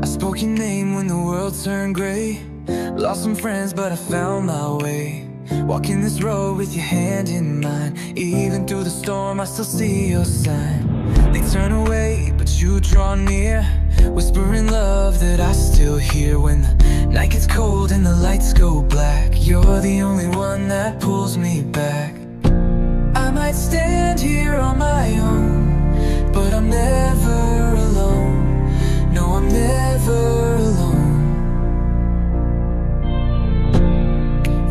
spoke your name when the world turned gray. Lost some friends, but I found my way. Walking this road with your hand in mine. Even through the storm, I still see your sign. They turn away, but you draw near, whispering love that I still hear. When the night gets cold and the lights go black, you're the only one that pulls me back. I might stand here on my own, but I'm never alone. No, I'm never alone.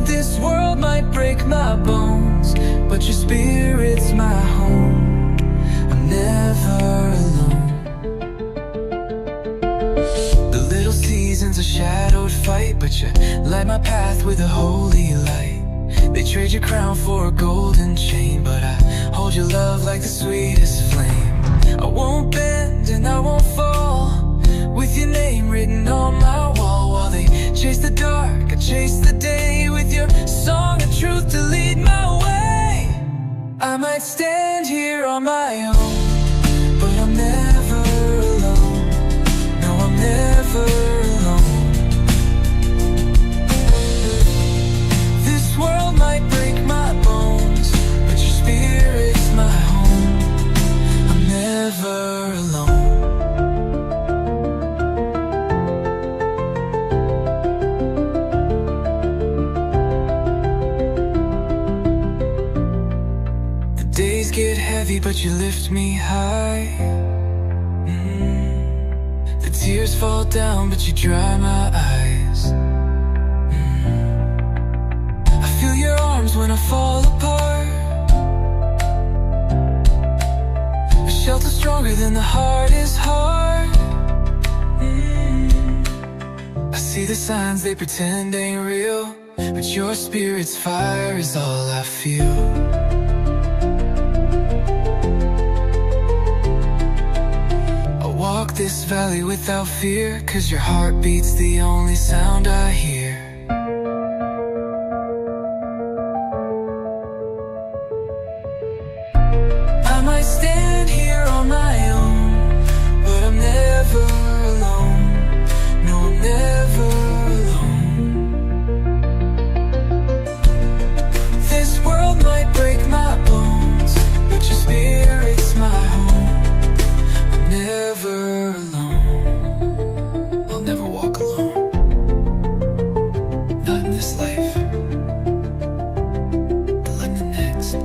This world might break my bones, but your spirit's my home. I'm never alone. The little seasons a shadowed fight, but you light my path with a holy light. They trade your crown for a golden chain, but I hold your love like the sweetest flame. I won't bend and I won't fall, with your name written on my wall. While they chase the dark, I chase the day, with your song of truth to lead my way. I might stand here on my own, but I'm never alone. No, I'm never alone. This world might break my bones, but your spirit's my home. I'm never alone. The days get heavy, but you lift me high. The tears fall down, but you dry my eyes. I feel your arms when I fall apart, a shelter stronger than the hardest heart. I see the signs they pretend ain't real, but your spirit's fire is all I feel. Walk this valley without fear, 'cause your heartbeat's the only sound I hear. I might stand here on my own, but I'm never alone. No, I'm never alone. This world might break my bones, but your spirit's my home. Never alone. I'll never walk alone. Not in this life, but in the next.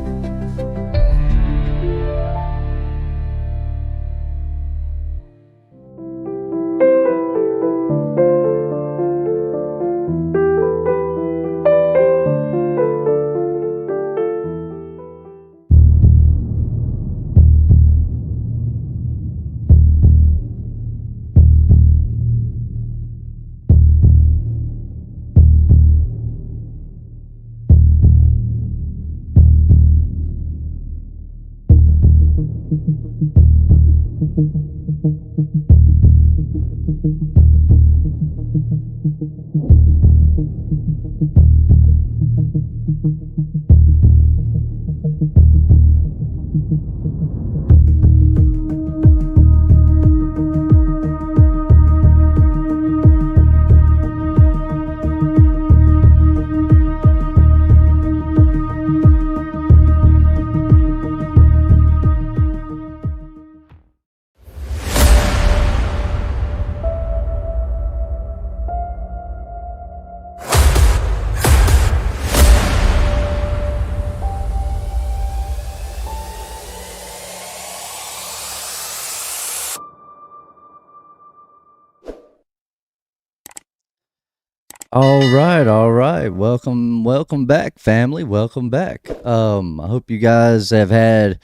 All right. Welcome back, family. Welcome back. I hope you guys have had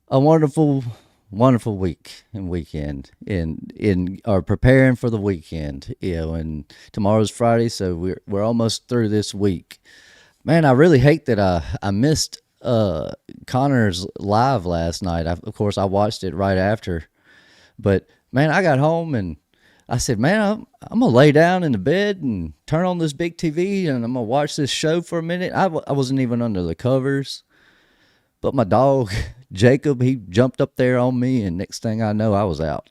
a wonderful week and weekend in are preparing for the weekend. And tomorrow's Friday, so we're almost through this week. Man, I really hate that I missed Connor's live last night. Of course, I watched it right after, but man, I got home and I said, man, I'm going to lay down in the bed and turn on this big TV and I'm going to watch this show for a minute. I wasn't even under the covers, but my dog Jacob, he jumped up there on me, and next thing I know, I was out.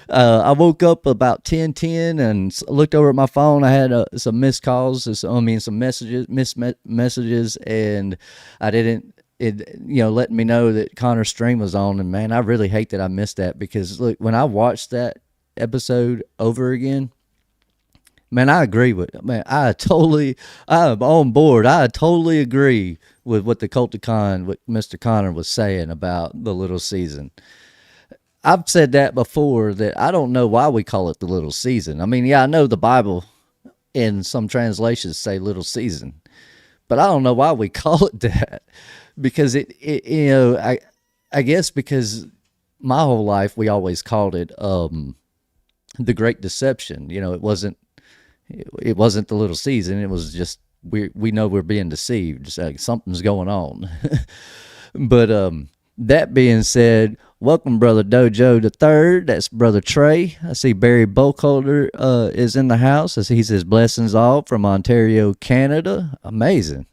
I woke up about 10:10 and looked over at my phone. I had some missed calls, some messages, and I didn't. It letting me know that Connor's stream was on, and man, I really hate that I missed that, because look, when I watched that episode over again, man, I agree with it. Man, I'm on board. I totally agree with what what Mr. Connor was saying about the little season. I've said that before, that I don't know why we call it the little season. I mean, yeah, I know the Bible in some translations say little season, but I don't know why we call it that, because I guess because my whole life we always called it the Great Deception. It wasn't the little season. It was just we know we're being deceived. It's like something's going on. But that being said, welcome, Brother Dojo the Third. That's Brother Trey. I see Barry Bulkholder is in the house. He says blessings all from Ontario, Canada. Amazing.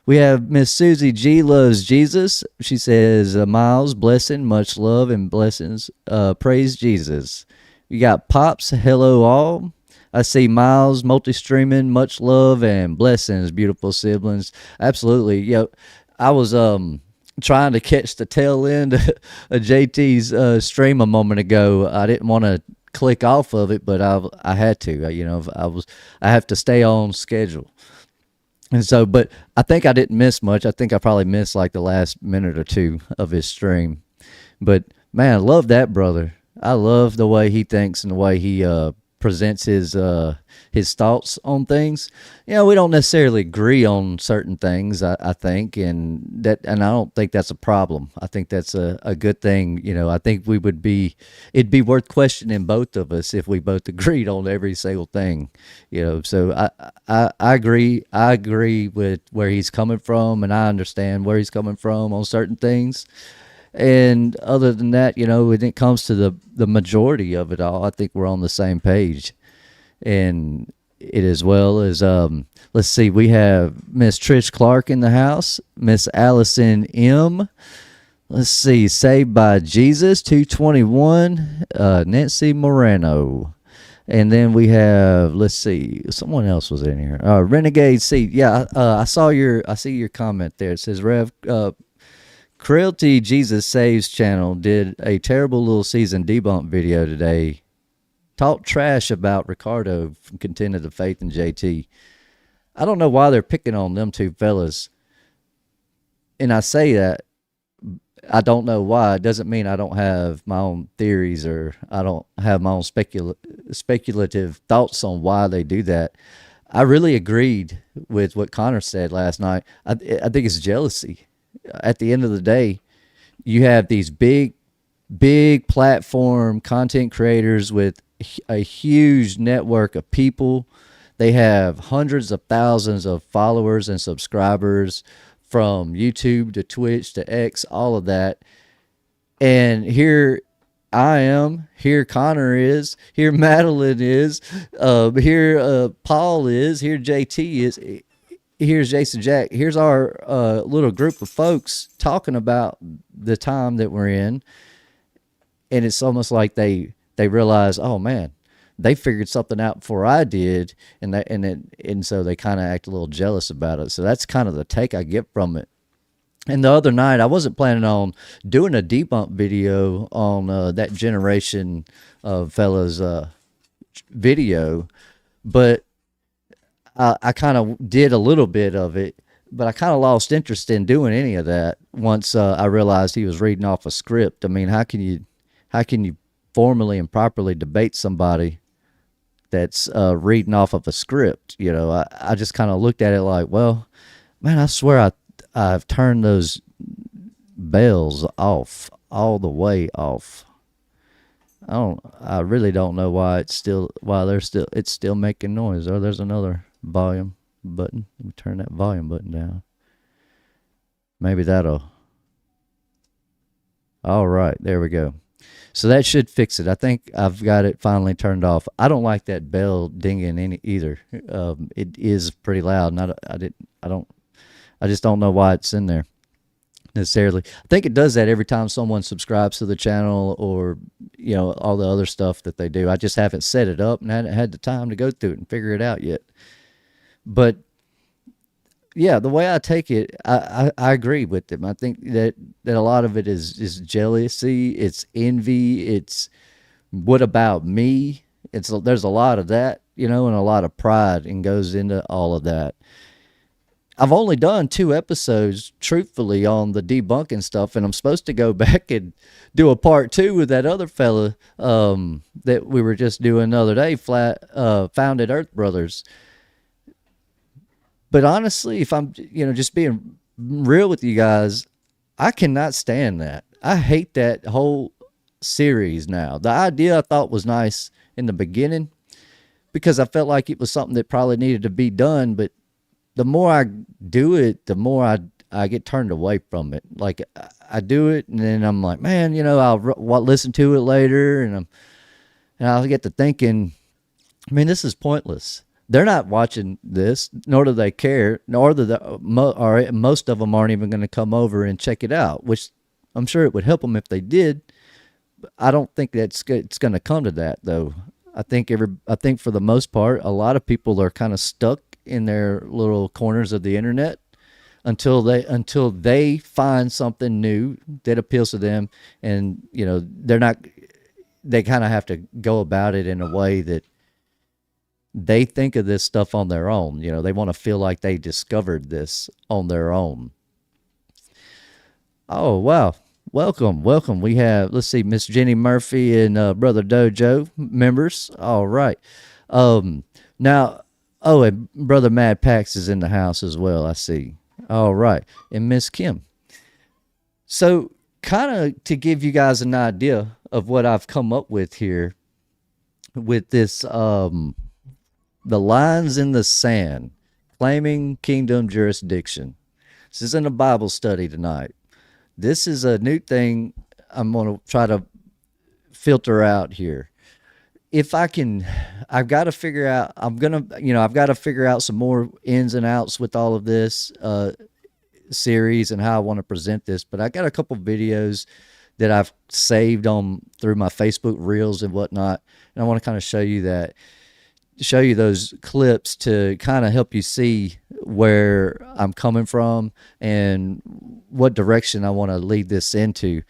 We have Miss Susie G loves Jesus. She says, Miles, blessing, much love and blessings. Praise Jesus. You got Pops, hello all. I see Miles multi-streaming, much love and blessings, beautiful siblings. Absolutely. I was trying to catch the tail end of JT's stream a moment ago. I didn't want to click off of it, but I had to. I have to stay on schedule. And so, but I think I didn't miss much. I think I probably missed like the last minute or two of his stream. But man, I love that brother. I love the way he thinks and the way he presents his thoughts on things. We don't necessarily agree on certain things, I think, and I don't think that's a problem. I think that's a good thing. I think it'd be worth questioning both of us if we both agreed on every single thing. So I agree. I agree with where he's coming from, and I understand where he's coming from on certain things. And other than that, when it comes to the majority of it all, I think we're on the same page. And it, as well as, let's see, we have Miss Trish Clark in the house, Miss Allison M. Let's see, Saved by Jesus 221, Nancy Moreno. And then we have, let's see, someone else was in here. Renegade C. Yeah, I see your comment there. It says, Rev, Cruelty Jesus Saves channel did a terrible little season debunk video today. Talk trash about Ricardo from Contended of Faith and JT. I don't know why they're picking on them two fellas. And I say that, I don't know why. It doesn't mean I don't have my own theories or I don't have my own speculative thoughts on why they do that. I really agreed with what Connor said last night. I think it's jealousy. At the end of the day, you have these big platform content creators with a huge network of people. They have hundreds of thousands of followers and subscribers from YouTube to Twitch to X, all of that. And here I am, here Connor is, here Madeline is, here Paul is, here JT is. Here's Jason Jack. Here's our little group of folks talking about the time that we're in. And it's almost like they realize, oh man, they figured something out before I did, and so they kind of act a little jealous about it. So that's kind of the take I get from it. And the other night, I wasn't planning on doing a debunk video on that generation of fellas video, but I kind of did a little bit of it, but I kind of lost interest in doing any of that once I realized he was reading off a script. I mean, how can you formally and properly debate somebody that's reading off of a script? I just kind of looked at it like, well, man, I swear I've turned those bells off, all the way off. I really don't know why it's still making noise. Oh, there's another volume button. Let me turn that volume button down. Maybe that'll. All right, there we go. So that should fix it. I think I've got it finally turned off. I don't like that bell dinging either. It is pretty loud, and I just don't know why it's in there. necessarily. I think it does that every time someone subscribes to the channel, or all the other stuff that they do. I just haven't set it up and hadn't had the time to go through it and figure it out yet. But yeah, the way I take it, I agree with them. I think that a lot of it is jealousy, it's envy, it's what about me? There's a lot of that, and a lot of pride, and goes into all of that. I've only done 2 episodes, truthfully, on the debunking stuff, and I'm supposed to go back and do a part 2 with that other fella that we were just doing the other day, Founded Earth Brothers. But honestly, if I'm, just being real with you guys, I cannot stand that. I hate that whole series now. The idea I thought was nice in the beginning because I felt like it was something that probably needed to be done, but the more I do it, the more I get turned away from it. Like I do it, and then I'm like, man, I'll listen to it later, and I'll get to thinking, I mean, this is pointless. They're not watching this, nor do they care, nor most of them aren't even going to come over and check it out, which I'm sure it would help them if they did. But I don't think it's going to come to that, though. I think for the most part, a lot of people are kind of stuck in their little corners of the internet until they find something new that appeals to them, and they kind of have to go about it in a way that they think of this stuff on their own. They want to feel like they discovered this on their own. Oh, wow. Welcome. We have, let's see, Miss Jenny Murphy and Brother Dojo members. All right. Now, and Brother Mad Pax is in the house as well, I see. All right. And Miss Kim. So, kind of to give you guys an idea of what I've come up with here with this, the lines in the sand, claiming kingdom jurisdiction. This isn't a Bible study tonight. This is a new thing I'm going to try to filter out here. If I can, I've got to figure out, I've got to figure out some more ins and outs with all of this series and how I want to present this. But I got a couple videos that I've saved through my Facebook Reels and whatnot. And I want to kind of show you those clips to kind of help you see where I'm coming from and what direction I want to lead this into.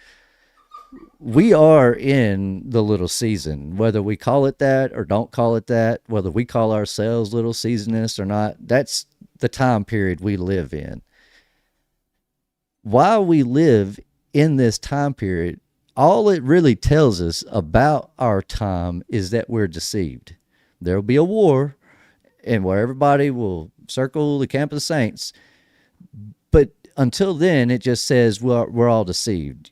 We are in the little season, whether we call it that or don't call it that, whether we call ourselves little seasonists or not. That's the time period we live in. While we live in this time period, all it really tells us about our time is that we're deceived. There will be a war, and where everybody will circle the camp of the saints. But until then, it just says, well, we're all deceived.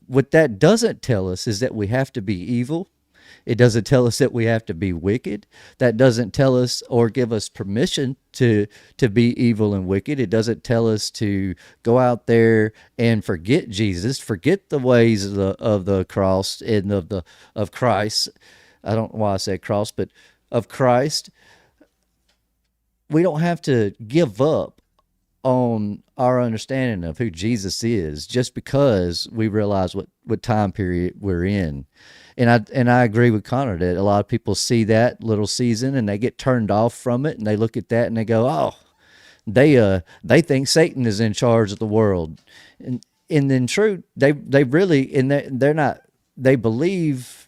What that doesn't tell us is that we have to be evil. It doesn't tell us that we have to be wicked. That doesn't tell us or give us permission to be evil and wicked. It doesn't tell us to go out there and forget Jesus, forget the ways of the cross and of Christ. I don't know why I said cross, but of Christ. We don't have to give up on our understanding of who Jesus is just because we realize what time period we're in. And I agree with Connor that a lot of people see that little season and they get turned off from it, and they look at that and they go, oh, they think Satan is in charge of the world. And in truth, they really, and they're not, they believe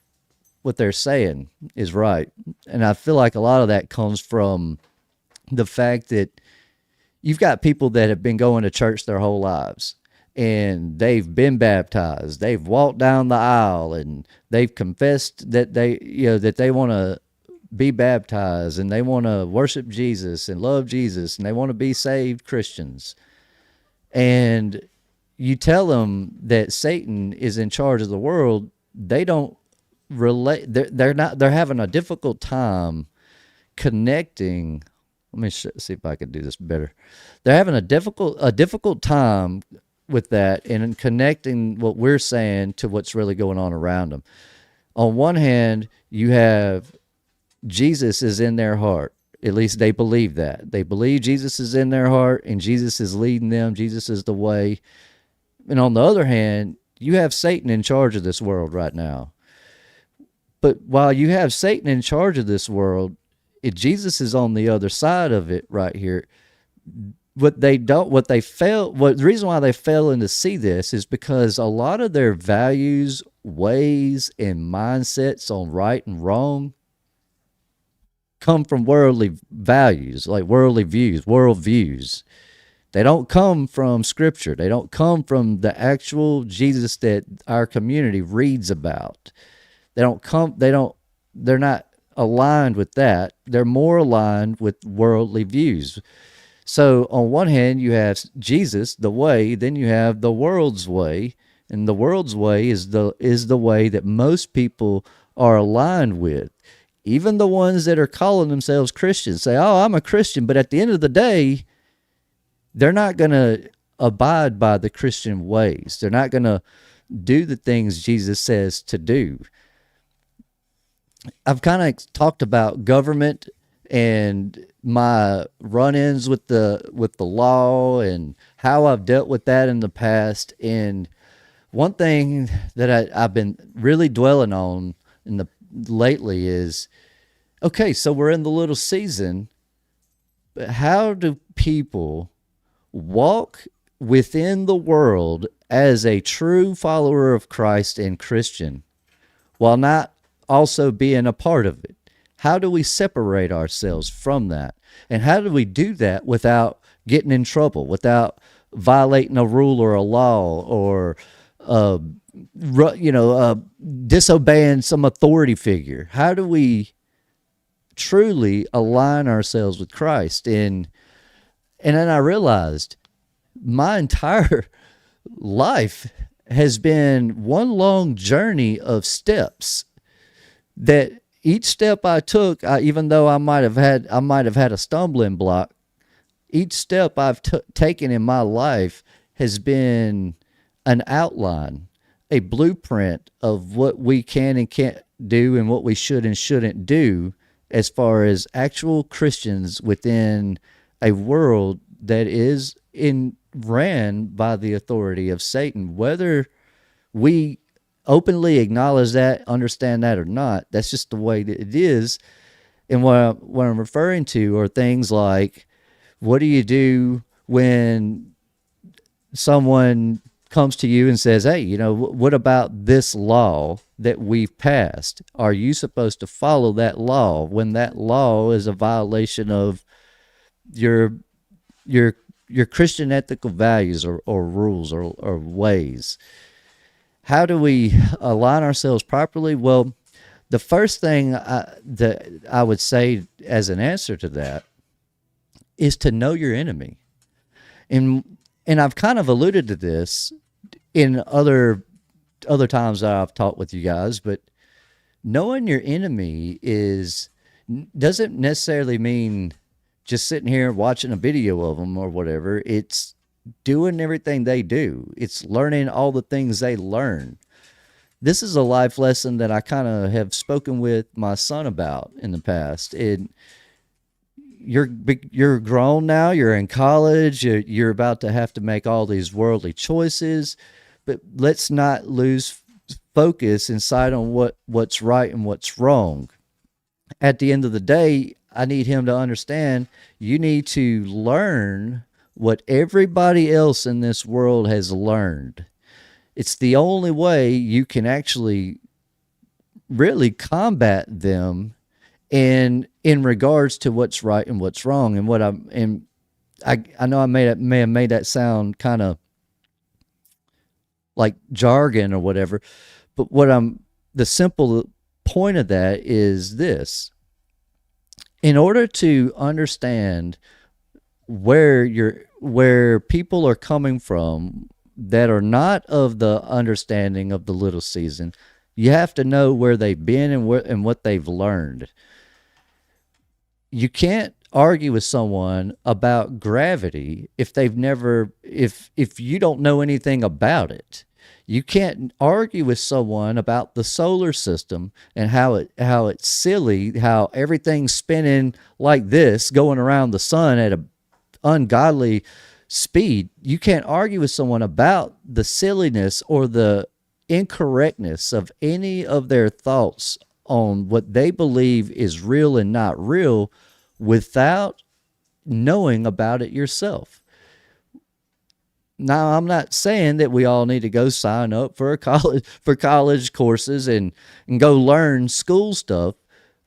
what they're saying is right. And I feel like a lot of that comes from the fact that you've got people that have been going to church their whole lives, and they've been baptized, they've walked down the aisle, and they've confessed that they want to be baptized, and they want to worship Jesus and love Jesus, and they want to be saved Christians. And you tell them that Satan is in charge of the world, they don't relate. They're having a difficult time connecting. Let me see if I can do this better. They're having a difficult time with that and connecting what we're saying to what's really going on around them. On one hand, you have Jesus is in their heart. At least they believe that. They believe Jesus is in their heart and Jesus is leading them. Jesus is the way. And on the other hand, you have Satan in charge of this world right now. But while you have Satan in charge of this world, if Jesus is on the other side of it right here, the reason why they fail into see this is because a lot of their values, ways, and mindsets on right and wrong come from worldly values, like worldly views, worldviews. They don't come from scripture. They don't come from the actual Jesus that our community reads about. They're not aligned with that. They're more aligned with worldly views. So on one hand, you have Jesus, the way, then you have the world's way, and the world's way is the way that most people are aligned with. Even the ones that are calling themselves Christians say, "Oh, I'm a Christian," but at the end of the day, they're not going to abide by the Christian ways. They're not going to do the things Jesus says to do. I've kind of talked about government and my run-ins with the law and how I've dealt with that in the past. And one thing that I've been really dwelling on lately is, okay, so we're in the little season, but how do people walk within the world as a true follower of Christ and Christian while not also being a part of it? How do we separate ourselves from that? And how do we do that without getting in trouble, without violating a rule or a law, or disobeying some authority figure? How do we truly align ourselves with Christ? And then I realized my entire life has been one long journey of steps that each step I took, even though I might have had a stumbling block, each step I've taken in my life has been an outline, a blueprint of what we can and can't do and what we should and shouldn't do as far as actual Christians within a world that is ran by the authority of Satan. Whether we openly acknowledge that, understand that or not, that's just the way that it is. And what I'm referring to are things like, what do you do when someone comes to you and says, "Hey, what about this law that we've passed? Are you supposed to follow that law when that law is a violation of your Christian ethical values or rules or ways?" How do we align ourselves properly? Well, the first thing that I would say as an answer to that is to know your enemy. And I've kind of alluded to this in other times that I've talked with you guys, but knowing your enemy doesn't necessarily mean just sitting here watching a video of them or whatever. It's doing everything they do. It's learning all the things they learn. This is a life lesson that I kind of have spoken with my son about in the past. You're grown now. You're in college. You're about to have to make all these worldly choices, but let's not lose focus and sight on what's right and what's wrong. At the end of the day, I need him to understand you need to learn what everybody else in this world has learned. It's the only way you can actually really combat them in regards to what's right and what's wrong. And I know I may have made that sound kind of like jargon or whatever, but the simple point of that is this: in order to understand where people are coming from that are not of the understanding of the little season, you have to know where they've been and what they've learned. You can't argue with someone about gravity if you don't know anything about it. You can't argue with someone about the solar system and how it's silly, how everything's spinning like this, going around the sun at a ungodly speed. You can't argue with someone about the silliness or the incorrectness of any of their thoughts on what they believe is real and not real without knowing about it yourself. Now, I'm not saying that we all need to go sign up for college courses and go learn school stuff.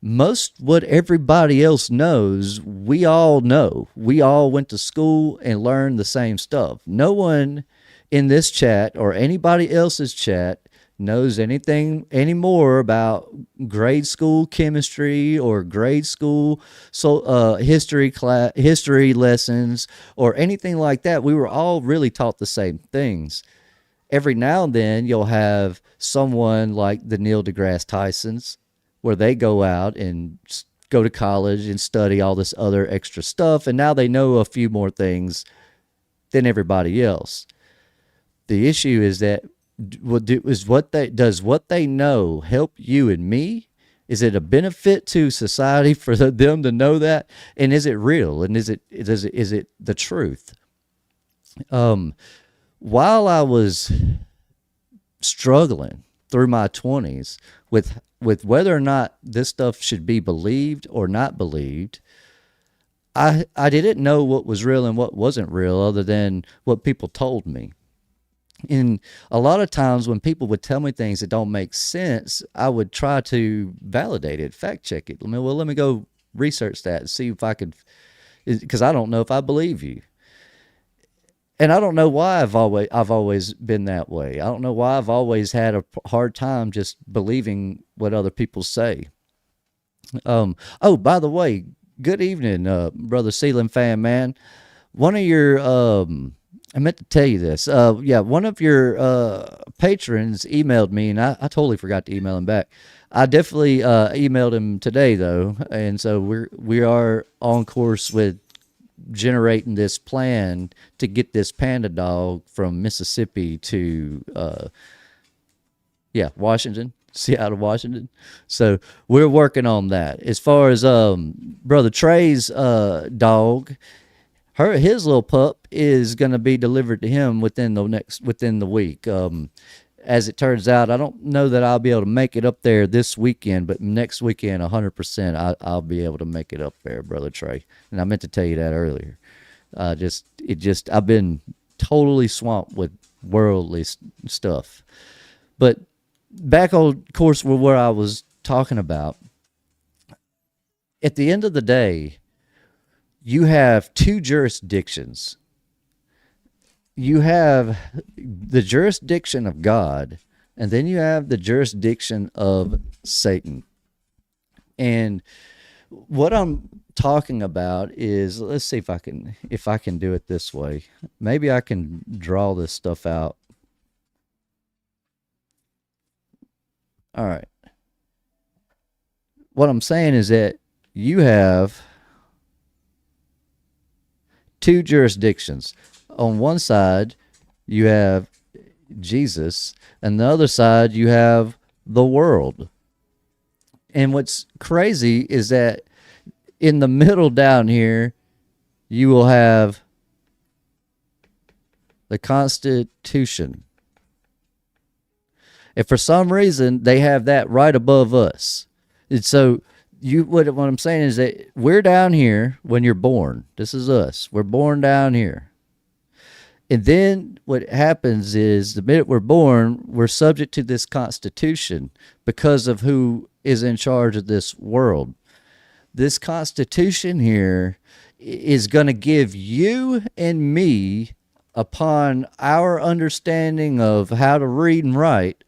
Most what everybody else knows, we all know. We all went to school and learned the same stuff. No one in this chat or anybody else's chat knows anything anymore about grade school chemistry or grade school history lessons or anything like that. We were all really taught the same things. Every now and then you'll have someone like the Neil deGrasse Tysons where they go out and go to college and study all this other extra stuff, and now they know a few more things than everybody else. The issue is that does what they know help you and me? Is it a benefit to society for them to know that? And is it real? And is it the truth? While I was struggling through my 20s with whether or not this stuff should be believed or not believed, I didn't know what was real and what wasn't real other than what people told me. And a lot of times when people would tell me things that don't make sense, I would try to validate it, fact check it. Let me go research that and see if I could, because I don't know if I believe you. And I don't know why I've always been that way. I don't know why I've always had a hard time just believing what other people say. Oh, by the way, good evening, Brother Ceiling Fan Man. One of your I meant to tell you this. One of your patrons emailed me, and I totally forgot to email him back. I definitely emailed him today, though, and so we are on course with generating this plan to get this panda dog from Mississippi to Washington, Seattle, Washington. So we're working on that. As far as Brother Trey's dog, his little pup is going to be delivered to him within the week. As it turns out, I don't know that I'll be able to make it up there this weekend, but next weekend, 100%, I'll be able to make it up there, Brother Trey. And I meant to tell you that earlier. I've been totally swamped with worldly stuff. But back on course with where I was talking about, at the end of the day, you have two jurisdictions. You have the jurisdiction of God, and then you have the jurisdiction of Satan. And what I'm talking about is, let's see if I can do it this way. Maybe I can draw this stuff out. All right. What I'm saying is that you have two jurisdictions. On one side, you have Jesus, and the other side, you have the world. And what's crazy is that in the middle down here, you will have the Constitution. And for some reason, they have that right above us. And so what I'm saying is that we're down here when you're born. This is us. We're born down here. And then what happens is the minute we're born, we're subject to this Constitution because of who is in charge of this world. This Constitution here is going to give you and me, upon our understanding of how to read and write,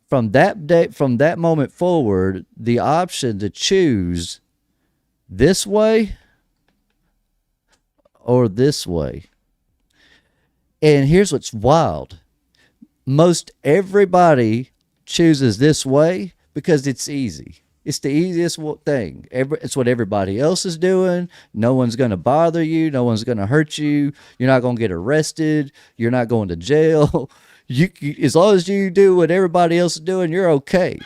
from that moment forward, the option to choose this way or this way. And here's what's wild. Most everybody chooses this way because it's easy. It's the easiest thing. It's what everybody else is doing. No one's going to bother you. No one's going to hurt you. You're not going to get arrested. You're not going to jail. As long as you do what everybody else is doing, you're okay.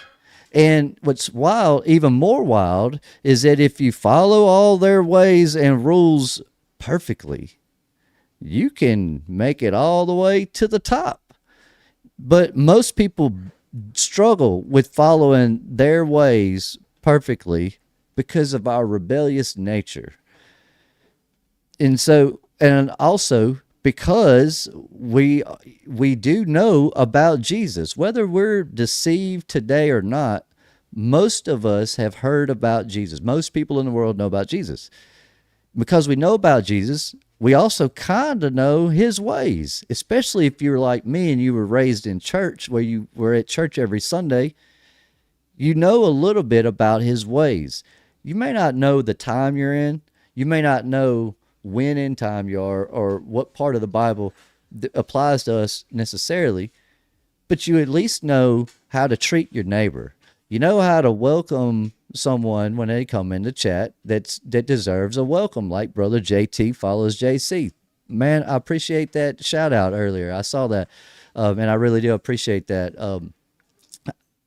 And what's wild, even more wild, is that if you follow all their ways and rules perfectly, you can make it all the way to the top. But most people struggle with following their ways perfectly because of our rebellious nature. And so, and also because we do know about Jesus, whether we're deceived today or not, most of us have heard about Jesus. Most people in the world know about Jesus. Because we know about Jesus, we also kind of know his ways, especially if you're like me and you were raised in church, where you were at church every Sunday. You know a little bit about his ways. You may not know the time you're in. You may not know when in time you are or what part of the Bible applies to us necessarily, but you at least know how to treat your neighbor. You know how to welcome someone when they come in the chat that deserves a welcome, like Brother JT follows JC. Man, I appreciate that shout out earlier. I saw that, and I really do appreciate that.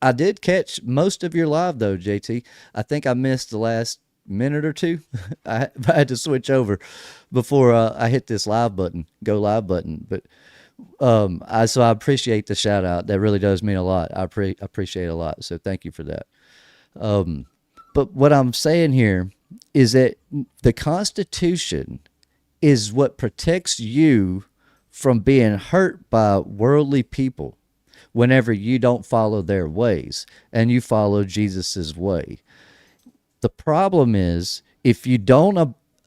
I did catch most of your live though, JT. I think I missed the last minute or two. I had to switch over before I hit this live button, go live button. But so I appreciate the shout out. That really does mean a lot. I appreciate it a lot. So thank you for that. But what I'm saying here is that the Constitution is what protects you from being hurt by worldly people whenever you don't follow their ways and you follow Jesus's way. The problem is if you don't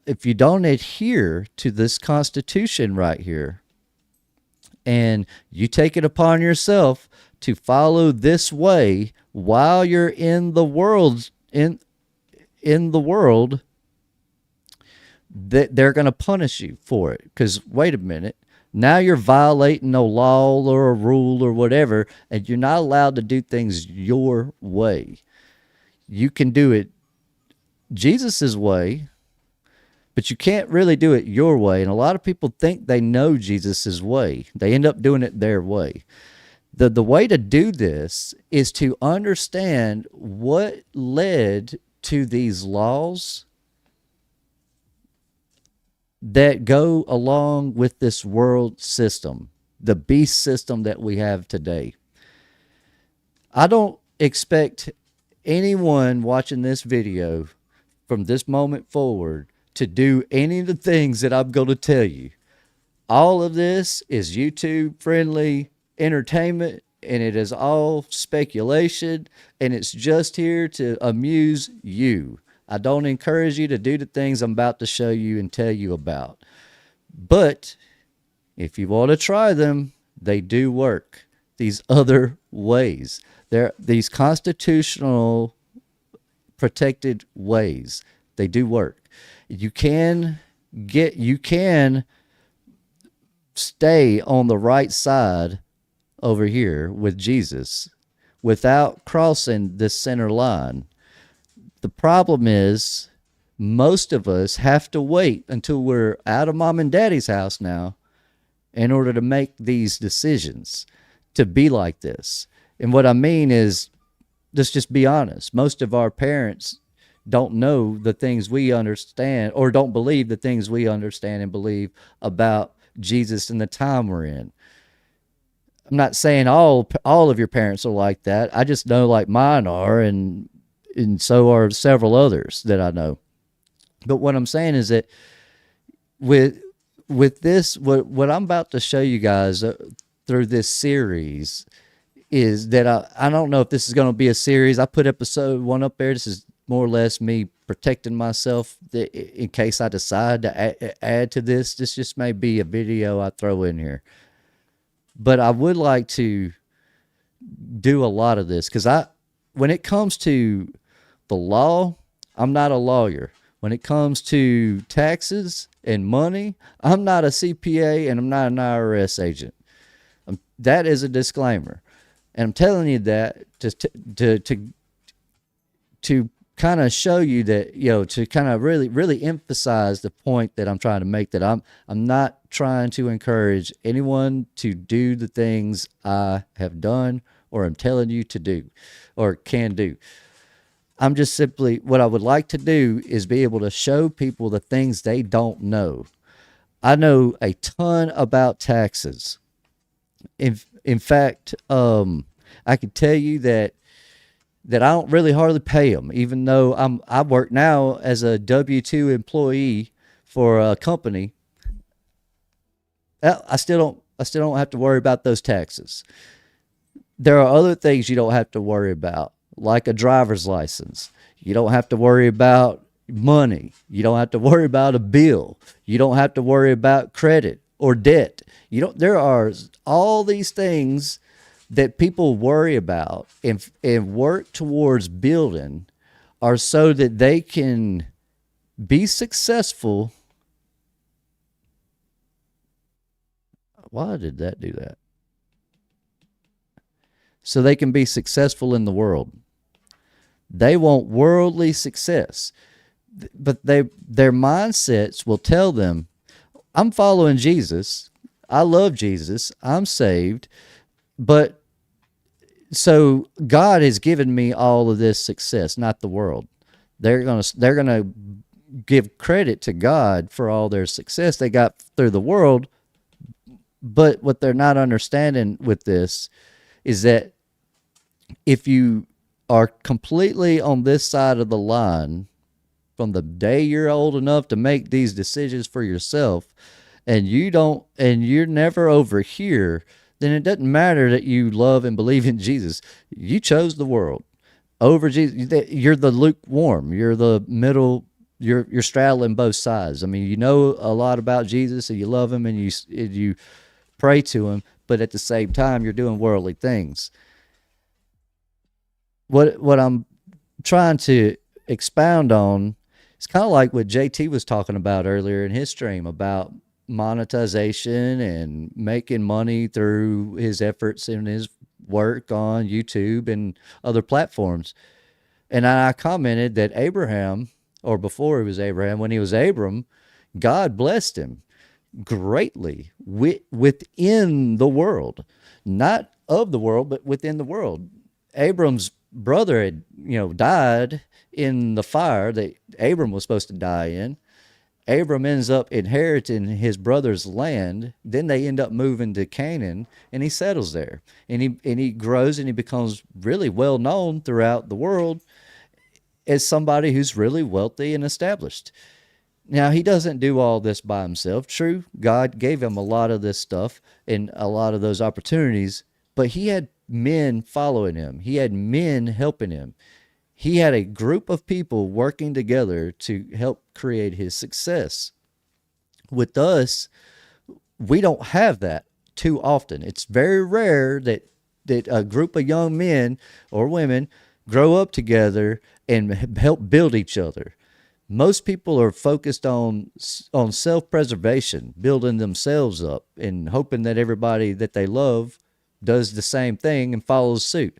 adhere to this Constitution right here, and you take it upon yourself to follow this way while you're in the world, in the world, that they're going to punish you for it. Because wait a minute, now you're violating a law or a rule or whatever, and you're not allowed to do things your way. You can do it Jesus's way, but you can't really do it your way. And a lot of people think they know Jesus's way. They end up doing it their way. The way to do this is to understand what led to these laws that go along with this world system, the beast system that we have today. I don't expect anyone watching this video from this moment forward to do any of the things that I'm going to tell you. All of this is YouTube friendly entertainment, and it is all speculation, and it's just here to amuse you. I don't encourage you to do the things I'm about to show you and tell you about. But if you want to try them, they do work. These other ways. These constitutional protected ways. They do work. You can stay on the right side over here with Jesus without crossing this center line. The problem is most of us have to wait until we're out of mom and daddy's house now in order to make these decisions to be like this. And what I mean is, let's just be honest. Most of our parents don't know the things we understand, or don't believe the things we understand and believe about Jesus and the time we're in. I'm not saying all of your parents are like that. I just know like mine are, and so are several others that I know. But what I'm saying is that with this, what I'm about to show you guys through this series is that I don't know if this is going to be a series. I put episode 1 up there. This is more or less me protecting myself in case I decide to add to this. This just may be a video I throw in here. But I would like to do a lot of this because when it comes to the law, I'm not a lawyer. When it comes to taxes and money, I'm not a CPA and I'm not an IRS agent. That is a disclaimer. And I'm telling you that to kind of show you that, to kind of really emphasize the point that I'm trying to make, that I'm not trying to encourage anyone to do the things I have done or I'm telling you to do or can do. I'm just simply, what I would like to do is be able to show people the things they don't know. I know a ton about taxes. In fact, I can tell you that I don't really hardly pay them, even though I work now as a W-2 employee for a company. I still don't have to worry about those taxes. There are other things you don't have to worry about, like a driver's license. You don't have to worry about money. You don't have to worry about a bill. You don't have to worry about credit or debt. You don't. There are all these things that people worry about and work towards building are so that they can be successful. Why did that do that? So they can be successful in the world. They want worldly success, but their mindsets will tell them, "I'm following Jesus. I love Jesus. I'm saved, but so God has given me all of this success, not the world." They're gonna give credit to God for all their success they got through the world, but what they're not understanding with this is that if you are completely on this side of the line from the day you're old enough to make these decisions for yourself, and you're never over here, then it doesn't matter that you love and believe in Jesus. You chose the world over Jesus. You're the lukewarm. You're the middle. You're straddling both sides. I mean, you know a lot about Jesus and you love him and you pray to him, but at the same time you're doing worldly things. What I'm trying to expound on is kind of like what JT was talking about earlier in his stream about monetization and making money through his efforts in his work on YouTube and other platforms. And I commented that Abraham, or before he was Abraham, when he was Abram, God blessed him greatly within the world, not of the world, but within the world. Abram's brother had, died in the fire that Abram was supposed to die in. Abram ends up inheriting his brother's land. Then they end up moving to Canaan, and he settles there. And he grows and he becomes really well known throughout the world as somebody who's really wealthy and established. Now, he doesn't do all this by himself. True, God gave him a lot of this stuff and a lot of those opportunities, but he had men following him. He had men helping him. He had a group of people working together to help create his success. With us, we don't have that too often. It's very rare that a group of young men or women grow up together and help build each other. Most people are focused on self-preservation, building themselves up and hoping that everybody that they love does the same thing and follows suit.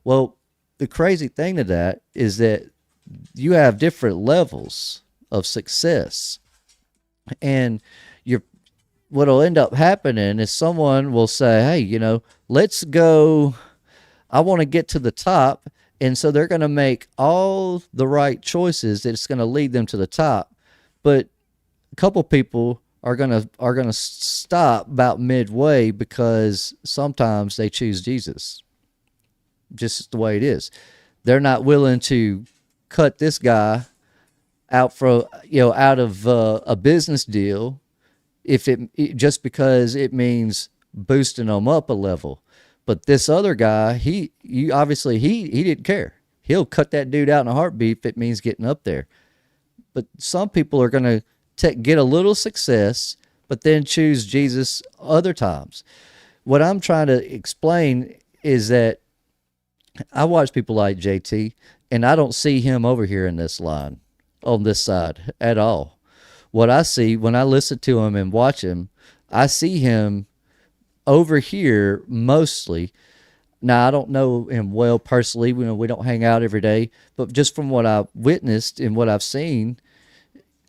Well, the crazy thing to that is that you have different levels of success. And what'll end up happening is someone will say, "Hey, let's go. I want to get to the top." And so they're going to make all the right choices that's going to lead them to the top. But a couple people are going to stop about midway because sometimes they choose Jesus. Just the way it is. They're not willing to cut this guy out out of a business deal if just because it means boosting them up a level. But this other guy, he didn't care. He'll cut that dude out in a heartbeat if it means getting up there. But some people are going to get a little success, but then choose Jesus other times. What I'm trying to explain is that I watch people like JT, and I don't see him over here in this line, on this side at all. What I see when I listen to him and watch him, I see him over here mostly. Now, I don't know him well personally. We don't hang out every day, but just from what I've witnessed and what I've seen,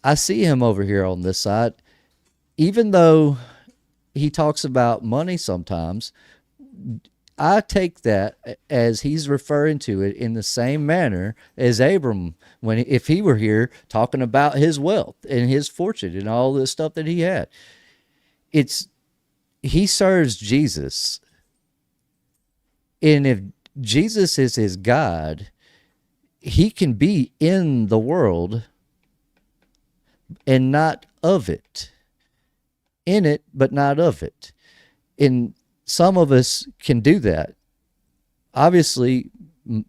I see him over here on this side. Even though he talks about money sometimes, I take that as he's referring to it in the same manner as Abram, when if he were here talking about his wealth and his fortune and all this stuff that he had. It's he serves Jesus, and if Jesus is his God, he can be in the world and not of it. In it, but not of it. And some of us can do that. Obviously,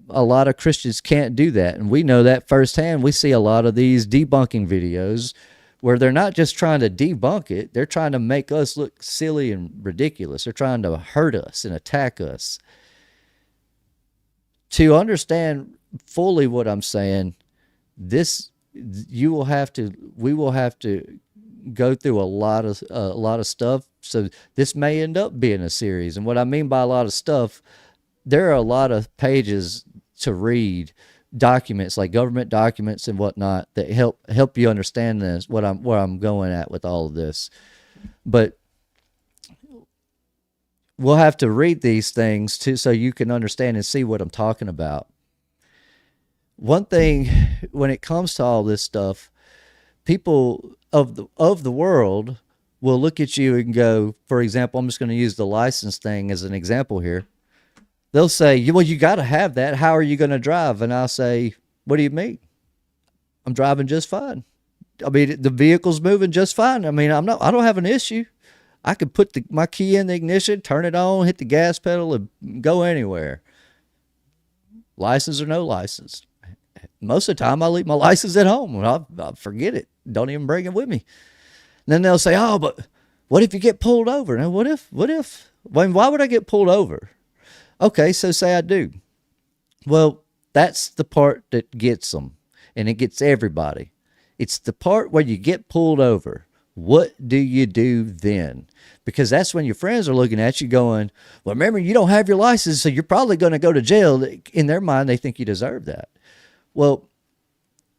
a lot of Christians can't do that. And we know that firsthand. We see a lot of these debunking videos where they're not just trying to debunk it, they're trying to make us look silly and ridiculous. They're trying to hurt us and attack us. To understand fully what I'm saying, we will have to go through a lot of stuff. So this may end up being a series. And what I mean by a lot of stuff, there are a lot of pages to read, documents like government documents and whatnot that help you understand this, where I'm going at with all of this. But we'll have to read these things too, so you can understand and see what I'm talking about. One thing when it comes to all this stuff, people of the world will look at you and go, for example, I'm just going to use the license thing as an example here. They'll say, well, you got to have that. How are you going to drive? And I'll say, what do you mean? I'm driving just fine. I mean, the vehicle's moving just fine. I mean, I don't have an issue. I could put my key in the ignition, turn it on, hit the gas pedal, and go anywhere. License or no license. Most of the time, I leave my license at home. I'll forget it. Don't even bring it with me. And then they'll say, oh, but what if you get pulled over? Now, what if? I mean, why would I get pulled over? Okay, so say I do. Well, that's the part that gets them, and it gets everybody. It's the part where you get pulled over. What do you do then? Because that's when your friends are looking at you going, well, remember, you don't have your license, so you're probably going to go to jail. In their mind, they think you deserve that. Well,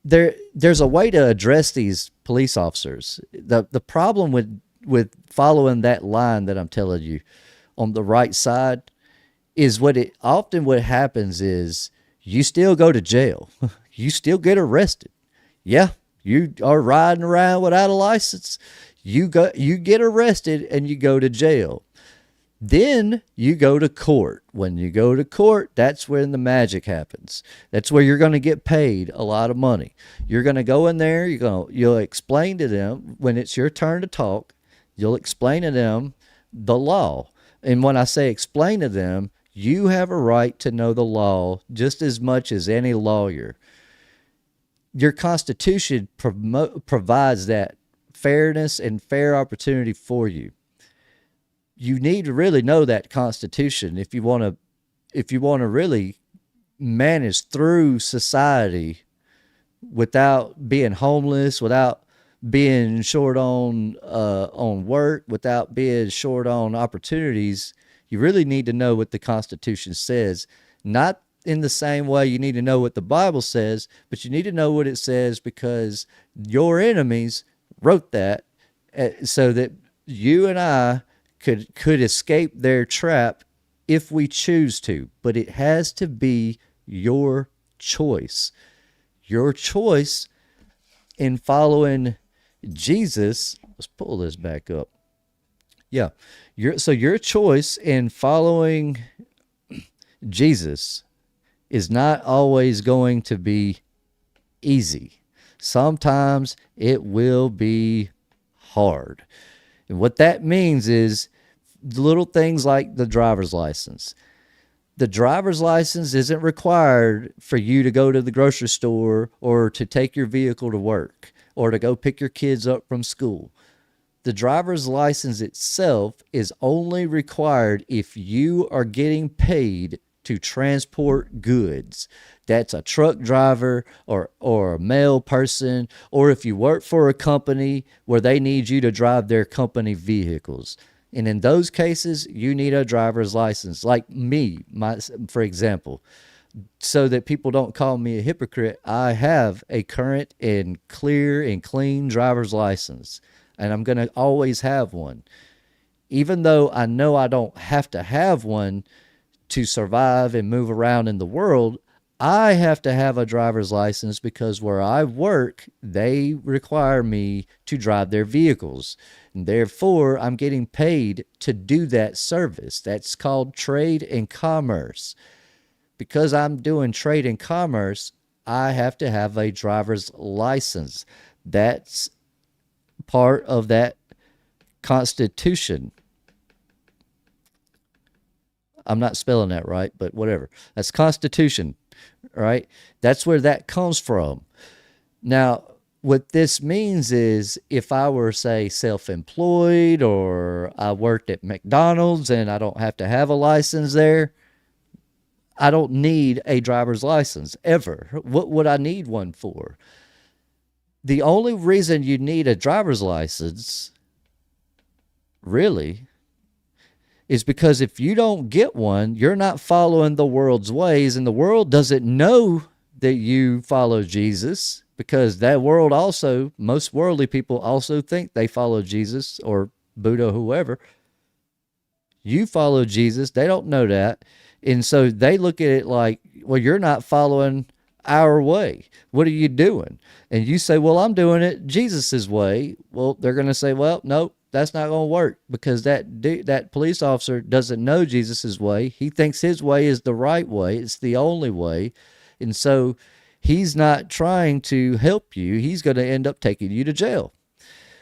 there's a way to address these police officers. The problem with following that line that I'm telling you on the right side is what happens is you still go to jail. You still get arrested. Yeah, you are riding around without a license. You get arrested and you go to jail. Then you go to court. When you go to court, that's when the magic happens. That's where you're going to get paid a lot of money. You're going to go in there, you'll explain to them when it's your turn to talk, you'll explain to them the law. And when I say explain to them, you have a right to know the law just as much as any lawyer. Your Constitution provides that fairness and fair opportunity for you. You need to really know that Constitution if you want to really manage through society without being homeless, without being short on work, without being short on opportunities. You really need to know what the Constitution says. Not in the same way you need to know what the Bible says, but you need to know what it says because your enemies wrote that so that you and I could escape their trap if we choose to. But it has to be your choice. Your choice in following Jesus. Let's pull this back up. Yeah. Your choice in following Jesus is not always going to be easy. Sometimes it will be hard. And what that means is little things like the driver's license. The driver's license isn't required for you to go to the grocery store or to take your vehicle to work or to go pick your kids up from school. The driver's license itself is only required if you are getting paid to transport goods. That's a truck driver or a mail person, or if you work for a company where they need you to drive their company vehicles. And in those cases, you need a driver's license. Like me, for example, so that people don't call me a hypocrite, I have a current and clear and clean driver's license, and I'm going to always have one. Even though I know I don't have to have one to survive and move around in the world, I have to have a driver's license because where I work, they require me to drive their vehicles. And therefore, I'm getting paid to do that service. That's called trade and commerce. Because I'm doing trade and commerce, I have to have a driver's license. That's part of that Constitution. I'm not spelling that right, but whatever. That's Constitution, right? That's where that comes from. Now, what this means is if I were, say, self-employed or I worked at McDonald's and I don't have to have a license there, I don't need a driver's license ever. What would I need one for? The only reason you need a driver's license, really, is because if you don't get one, you're not following the world's ways, and the world doesn't know that you follow Jesus, because that world also, most worldly people also think they follow Jesus or Buddha, whoever. You follow Jesus. They don't know that. And so they look at it like, well, you're not following our way. What are you doing? And you say, well, I'm doing it Jesus's way. Well, they're going to say, well, nope, that's not going to work, because that police officer doesn't know Jesus's way. He thinks his way is the right way. It's the only way. And so he's not trying to help you. He's going to end up taking you to jail.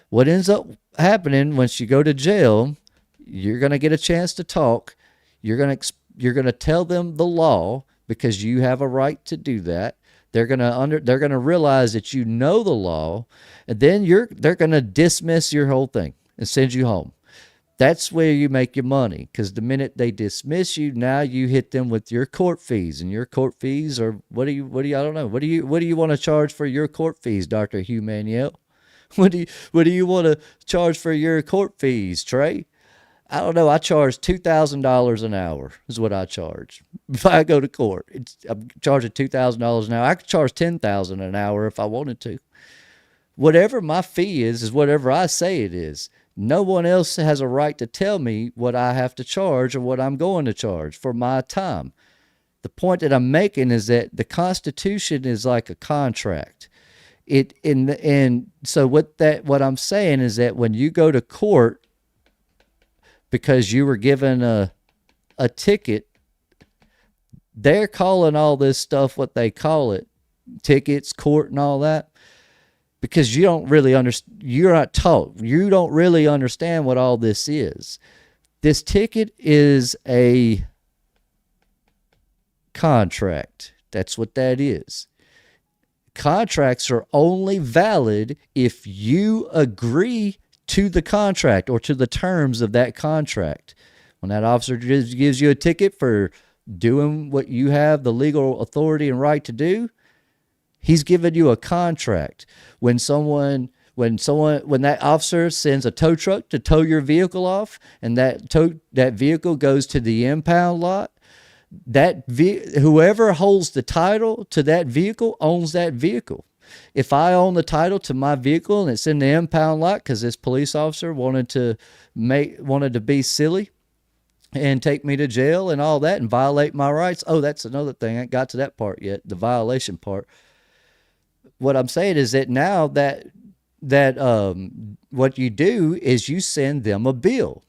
What ends up happening once you go to jail, you're going to get a chance to talk. You're going to tell them the law, because you have a right to do that. They're going to realize that you know the law, and then they're going to dismiss your whole thing and send you home. That's where you make your money, because the minute they dismiss you, now you hit them with your court fees, and your court fees are what do you I don't know. What do you want to charge for your court fees, Dr. Hugh Manuel? What do you want to charge for your court fees, Trey? I don't know. I charge $2,000 an hour is what I charge. If I go to court, I'm charging $2,000 an hour. I could charge $10,000 an hour if I wanted to. Whatever my fee is whatever I say it is. No one else has a right to tell me what I have to charge or what I'm going to charge for my time. The point that I'm making is that the Constitution is like a contract. So what I'm saying is that when you go to court, because you were given a ticket, they're calling all this stuff what they call it, tickets, court, and all that, because you don't really understand. You're not taught. You don't really understand what all this is. This ticket is a contract. That's what that is. Contracts are only valid if you agree to the contract or to the terms of that contract. When that officer gives you a ticket for doing what you have the legal authority and right to do, he's giving you a contract. When that officer sends a tow truck to tow your vehicle off, and that vehicle goes to the impound lot, whoever holds the title to that vehicle owns that vehicle. If I own the title to my vehicle and it's in the impound lot because this police officer wanted to be silly and take me to jail and all that and violate my rights. Oh, that's another thing. I ain't got to that part yet, the violation part. What I'm saying is that now that what you do is you send them a bill.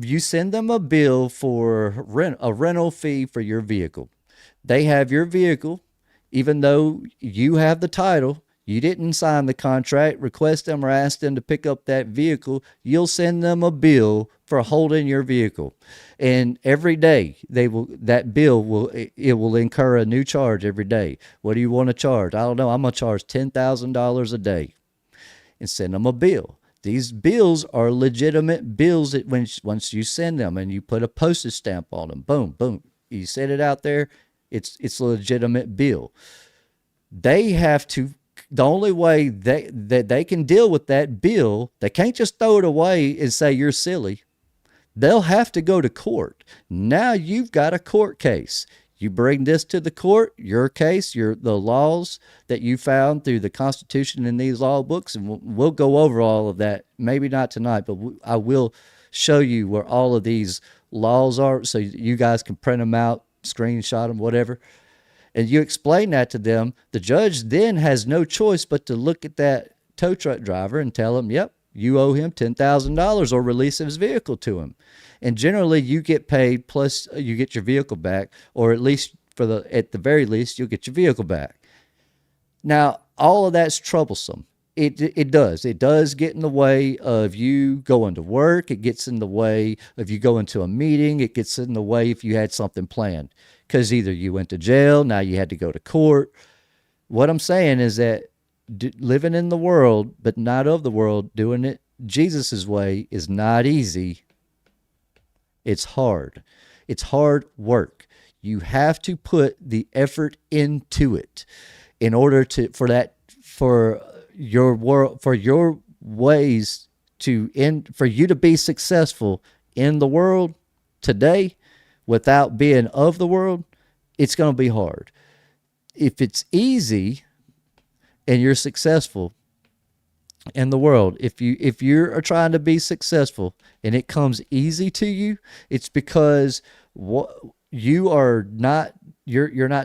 You send them a bill for a rental fee for your vehicle. They have your vehicle. Even though you have the title, you didn't sign the contract, request them or ask them to pick up that vehicle, you'll send them a bill for holding your vehicle. And every day that bill will incur a new charge every day. What do you want to charge? I don't know. I'm going to charge $10,000 a day and send them a bill. These bills are legitimate bills that once you send them and you put a postage stamp on them, boom, boom, you send it out there. It's a legitimate bill. They have to, the only way that they can deal with that bill, they can't just throw it away and say you're silly. They'll have to go to court. Now you've got a court case. You bring this to the court, your case, the laws that you found through the Constitution in these law books, and we'll go over all of that. Maybe not tonight, but I will show you where all of these laws are, so you guys can print them out, screenshot them, whatever. And you explain that to them. The judge then has no choice but to look at that tow truck driver and tell him, yep, you owe him $10,000 or release his vehicle to him. And generally you get paid plus you get your vehicle back, or at least at the very least, you'll get your vehicle back. Now, all of that's troublesome. It does get in the way of you going to work. It gets in the way of you going to a meeting. It gets in the way if you had something planned, because either you went to jail, now you had to go to court. What I'm saying is that living in the world, but not of the world, doing it Jesus's way is not easy. It's hard. It's hard work. You have to put the effort into it in order for your world, for your ways to end, for you to be successful in the world today without being of the world. It's going to be hard. If it's easy and you're successful in the world, if you're trying to be successful and it comes easy to you, it's because you're not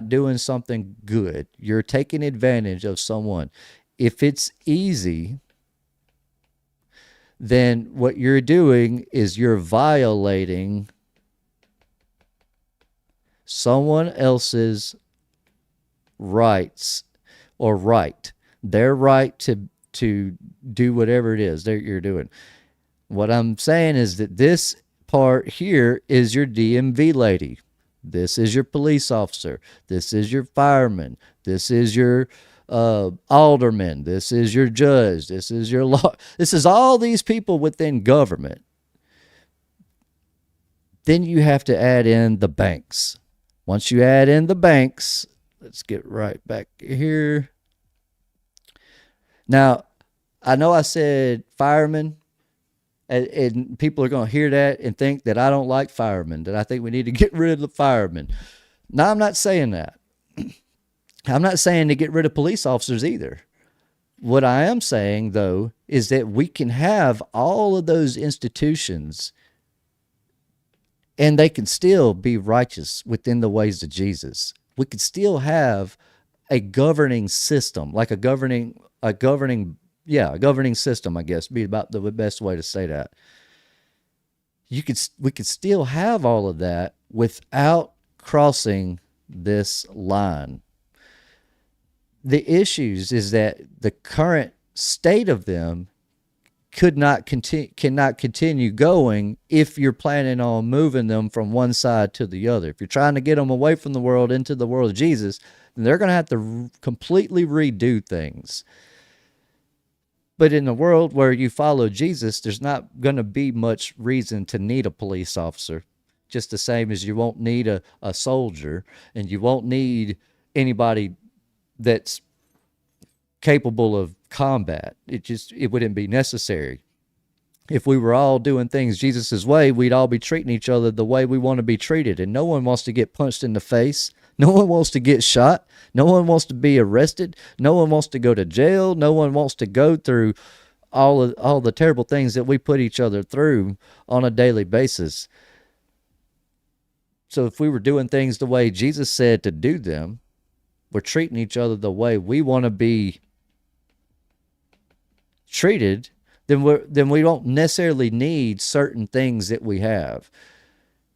doing something good. You're taking advantage of someone. If it's easy, then what you're doing is you're violating someone else's rights, or their right to do whatever it is that you're doing. What I'm saying is that this part here is your DMV lady. This is your police officer. This is your fireman. This is your alderman. This is your judge. This is your law. This is all these people within government. Then you have to add in the banks. Once you add in the banks, let's get right back here. Now, I know I said firemen, and people are going to hear that and think that I don't like firemen, that I think we need to get rid of the firemen. Now, I'm not saying that. I'm not saying to get rid of police officers either. What I am saying, though, is that we can have all of those institutions and they can still be righteous within the ways of Jesus. We could still have a governing system, like a governing system, I guess, be about the best way to say that. We could still have all of that without crossing this line. The issues is that the current state of them cannot continue going if you're planning on moving them from one side to the other. If you're trying to get them away from the world into the world of Jesus, then they're going to have to completely redo things. But in the world where you follow Jesus, there's not going to be much reason to need a police officer. Just the same as you won't need a soldier, and you won't need anybody that's capable of combat. It wouldn't be necessary. If we were all doing things Jesus's way, we'd all be treating each other the way we want to be treated. And no one wants to get punched in the face. No one wants to get shot. No one wants to be arrested. No one wants to go to jail. No one wants to go through all the terrible things that we put each other through on a daily basis. So if we were doing things the way Jesus said to do them, we're treating each other the way we want to be treated, then we don't necessarily need certain things that we have.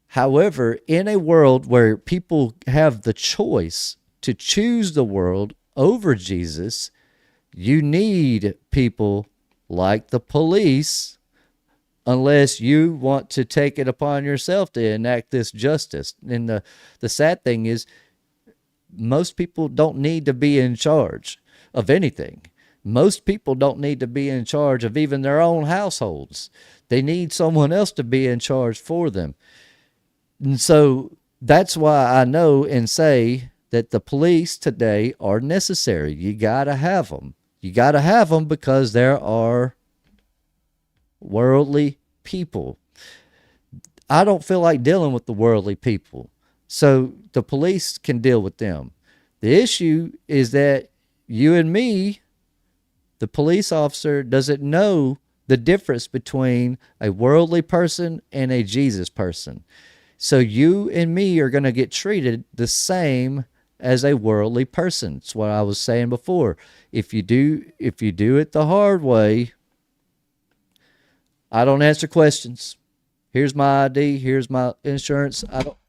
However, in a world where people have the choice to choose the world over Jesus, you need people like the police, unless you want to take it upon yourself to enact this justice. And the sad thing is, most people don't need to be in charge of anything. Most people don't need to be in charge of even their own households. They need someone else to be in charge for them. And so that's why I know and say that the police today are necessary. You got to have them. You got to have them because there are worldly people. I don't feel like dealing with the worldly people. So the police can deal with them. The issue is that you and me, the police officer, doesn't know the difference between a worldly person and a Jesus person. So you and me are going to get treated the same as a worldly person. It's what I was saying before. If you do it the hard way, I don't answer questions. Here's my ID, here's my insurance.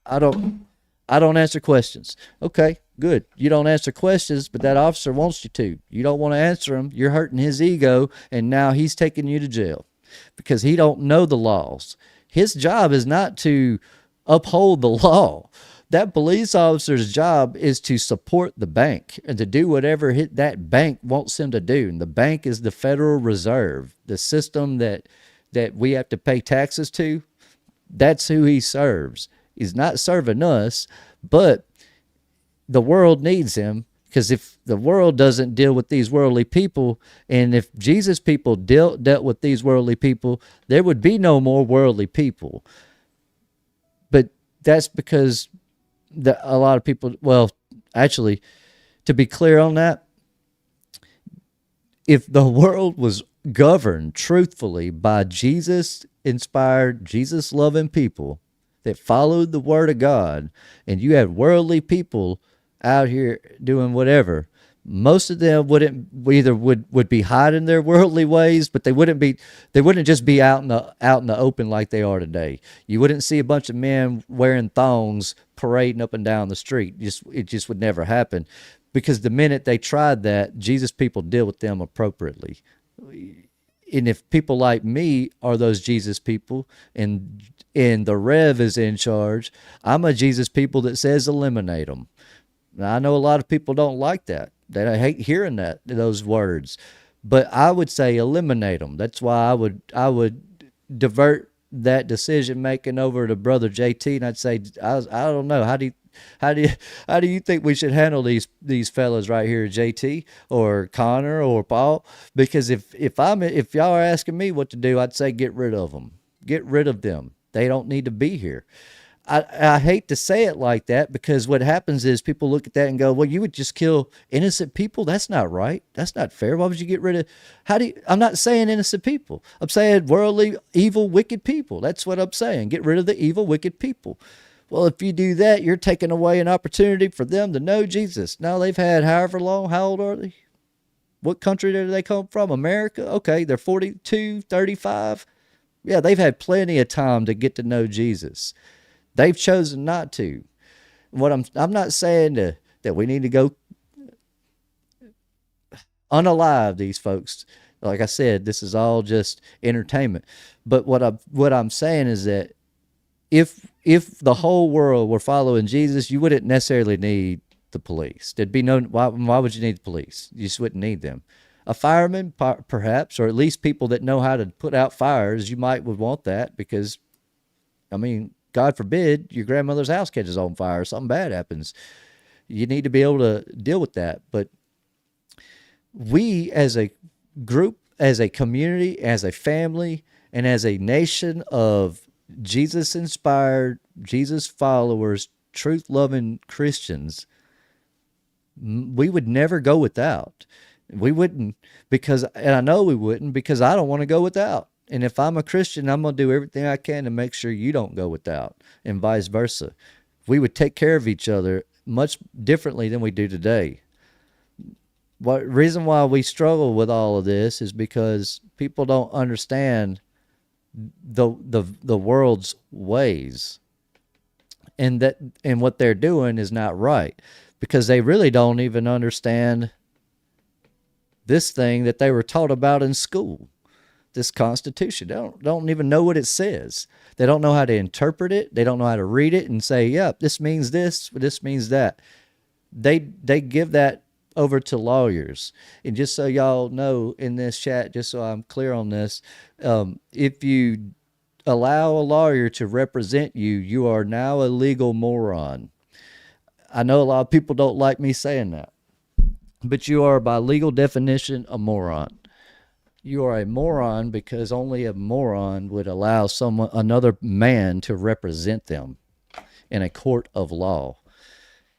I don't answer questions. Okay, good. You don't answer questions, but that officer wants you to. You don't want to answer them. You're hurting his ego, and now he's taking you to jail because he don't know the laws. His job is not to uphold the law. That police officer's job is to support the bank and to do whatever that bank wants him to do. And the bank is the Federal Reserve, the system that we have to pay taxes to. That's who he serves. He's not serving us, but the world needs him, because if the world doesn't deal with these worldly people, and if Jesus people dealt with these worldly people, there would be no more worldly people. But that's because a lot of people, well, actually, to be clear on that, if the world was governed truthfully by Jesus-inspired, Jesus-loving people that followed the word of God, and you had worldly people out here doing whatever, most of them would be hiding their worldly ways, but they wouldn't just be out in the open like they are today. You wouldn't see a bunch of men wearing thongs parading up and down the street. It just would never happen, because the minute they tried that, Jesus people deal with them appropriately. And if people like me are those Jesus people, and the Rev is in charge, I'm a Jesus people that says eliminate them. Now, I know a lot of people don't like that. They hate hearing those words, but I would say eliminate them. That's why I would divert that decision making over to Brother JT, and I'd say, I don't know, how do you think we should handle these fellas right here, JT or Connor or Paul? Because if y'all are asking me what to do, I'd say get rid of them. Get rid of them. They don't need to be here. I hate to say it like that, because what happens is people look at that and go, well, you would just kill innocent people? That's not right. That's not fair. Why would you get rid of... I'm not saying innocent people. I'm saying worldly, evil, wicked people. That's what I'm saying. Get rid of the evil, wicked people. Well, if you do that, you're taking away an opportunity for them to know Jesus. Now, they've had however long. How old are they? What country do they come from? America? Okay, they're 42, 35. Yeah, they've had plenty of time to get to know Jesus. They've chosen not to. What I'm not saying that we need to go unalive these folks. Like I said, this is all just entertainment. But what I'm saying is that if the whole world were following Jesus, you wouldn't necessarily need the police. There'd be no... Why would you need the police? You just wouldn't need them. A fireman, perhaps, or at least people that know how to put out fires, you would want that, because, I mean, God forbid your grandmother's house catches on fire or something bad happens. You need to be able to deal with that. But we as a group, as a community, as a family, and as a nation of Jesus-inspired, Jesus followers, truth-loving Christians, we would never go without. We wouldn't, and I know we wouldn't, because I don't want to go without. And if I'm a Christian, I'm going to do everything I can to make sure you don't go without, and vice versa. We would take care of each other much differently than we do today. What reason why we struggle with all of this is because people don't understand the world's ways, and what they're doing is not right, because they really don't even understand this thing that they were taught about in school. This Constitution. They don't even know what it says. They don't know how to interpret it. They don't know how to read it and say, yeah, this means this, this means that. They give that over to lawyers. And just so y'all know in this chat, just so I'm clear on this, if you allow a lawyer to represent you, you are now a legal moron. I know a lot of people don't like me saying that, but you are, by legal definition, a moron. You are a moron because only a moron would allow another man to represent them in a court of law.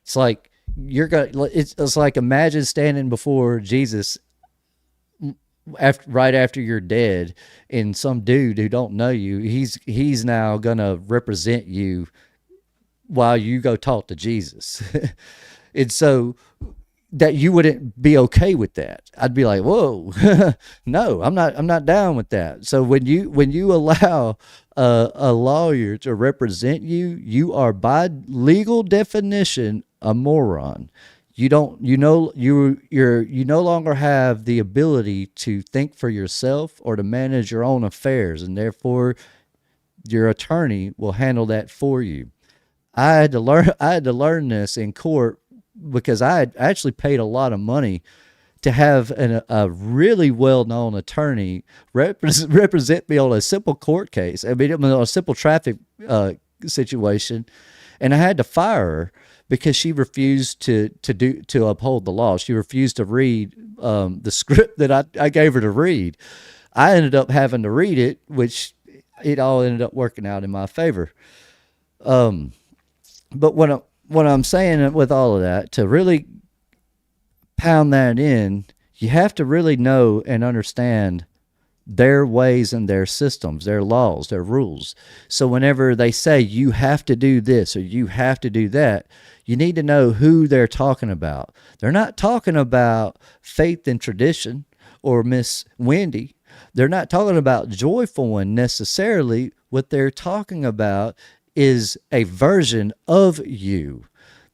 It's like it's like, imagine standing before Jesus right after you're dead, and some dude who don't know you, he's now gonna represent you while you go talk to Jesus. And so that you wouldn't be okay with that. I'd be like, whoa, no, I'm not down with that. So when you allow a lawyer to represent you, you are by legal definition a moron. You don't, you no longer have the ability to think for yourself or to manage your own affairs, and therefore your attorney will handle that for you. I had to learn this in court because I had actually paid a lot of money to have a really well-known attorney represent me on a simple court case. I mean, it was on a simple traffic situation, and I had to fire her because she refused to uphold the law. She refused to read the script that I gave her to read. I ended up having to read it, which it all ended up working out in my favor. But what I'm saying with all of that, to really pound that in, you have to really know and understand their ways and their systems, their laws, their rules. So whenever they say you have to do this or you have to do that, you need to know who they're talking about. They're not talking about faith and tradition or Miss Wendy. They're not talking about Joyful One necessarily. What they're talking about is a version of you.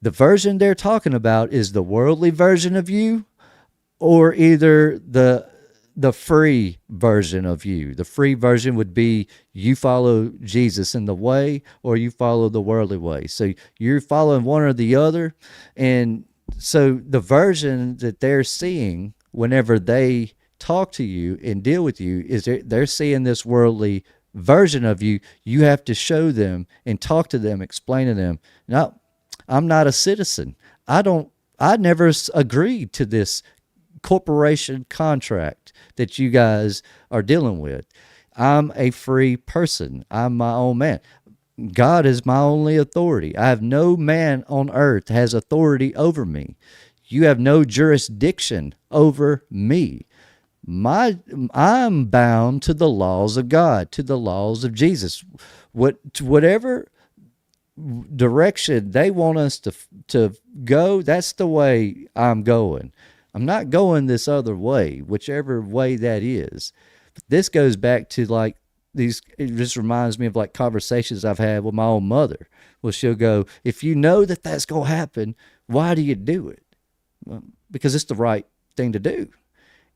The version they're talking about is the worldly version of you, or either the free version of you. The free version would be you follow Jesus in the way, or you follow the worldly way. So you're following one or the other. And so the version that they're seeing whenever they talk to you and deal with you is they're seeing this worldly version of you. You have to show them and talk to them, explain to them, no, I'm not a citizen. I never agreed to this corporation contract that you guys are dealing with. I'm a free person. I'm my own man. God is my only authority. I have no man on earth has authority over me. You have no jurisdiction over me. I'm bound to the laws of God, to the laws of Jesus. Whatever direction they want us to go, that's the way I'm going. I'm not going this other way, whichever way that is. But this goes back to like these, it just reminds me of like conversations I've had with my own mother. Well, she'll go, if you know that that's going to happen, why do you do it? Well, because it's the right thing to do.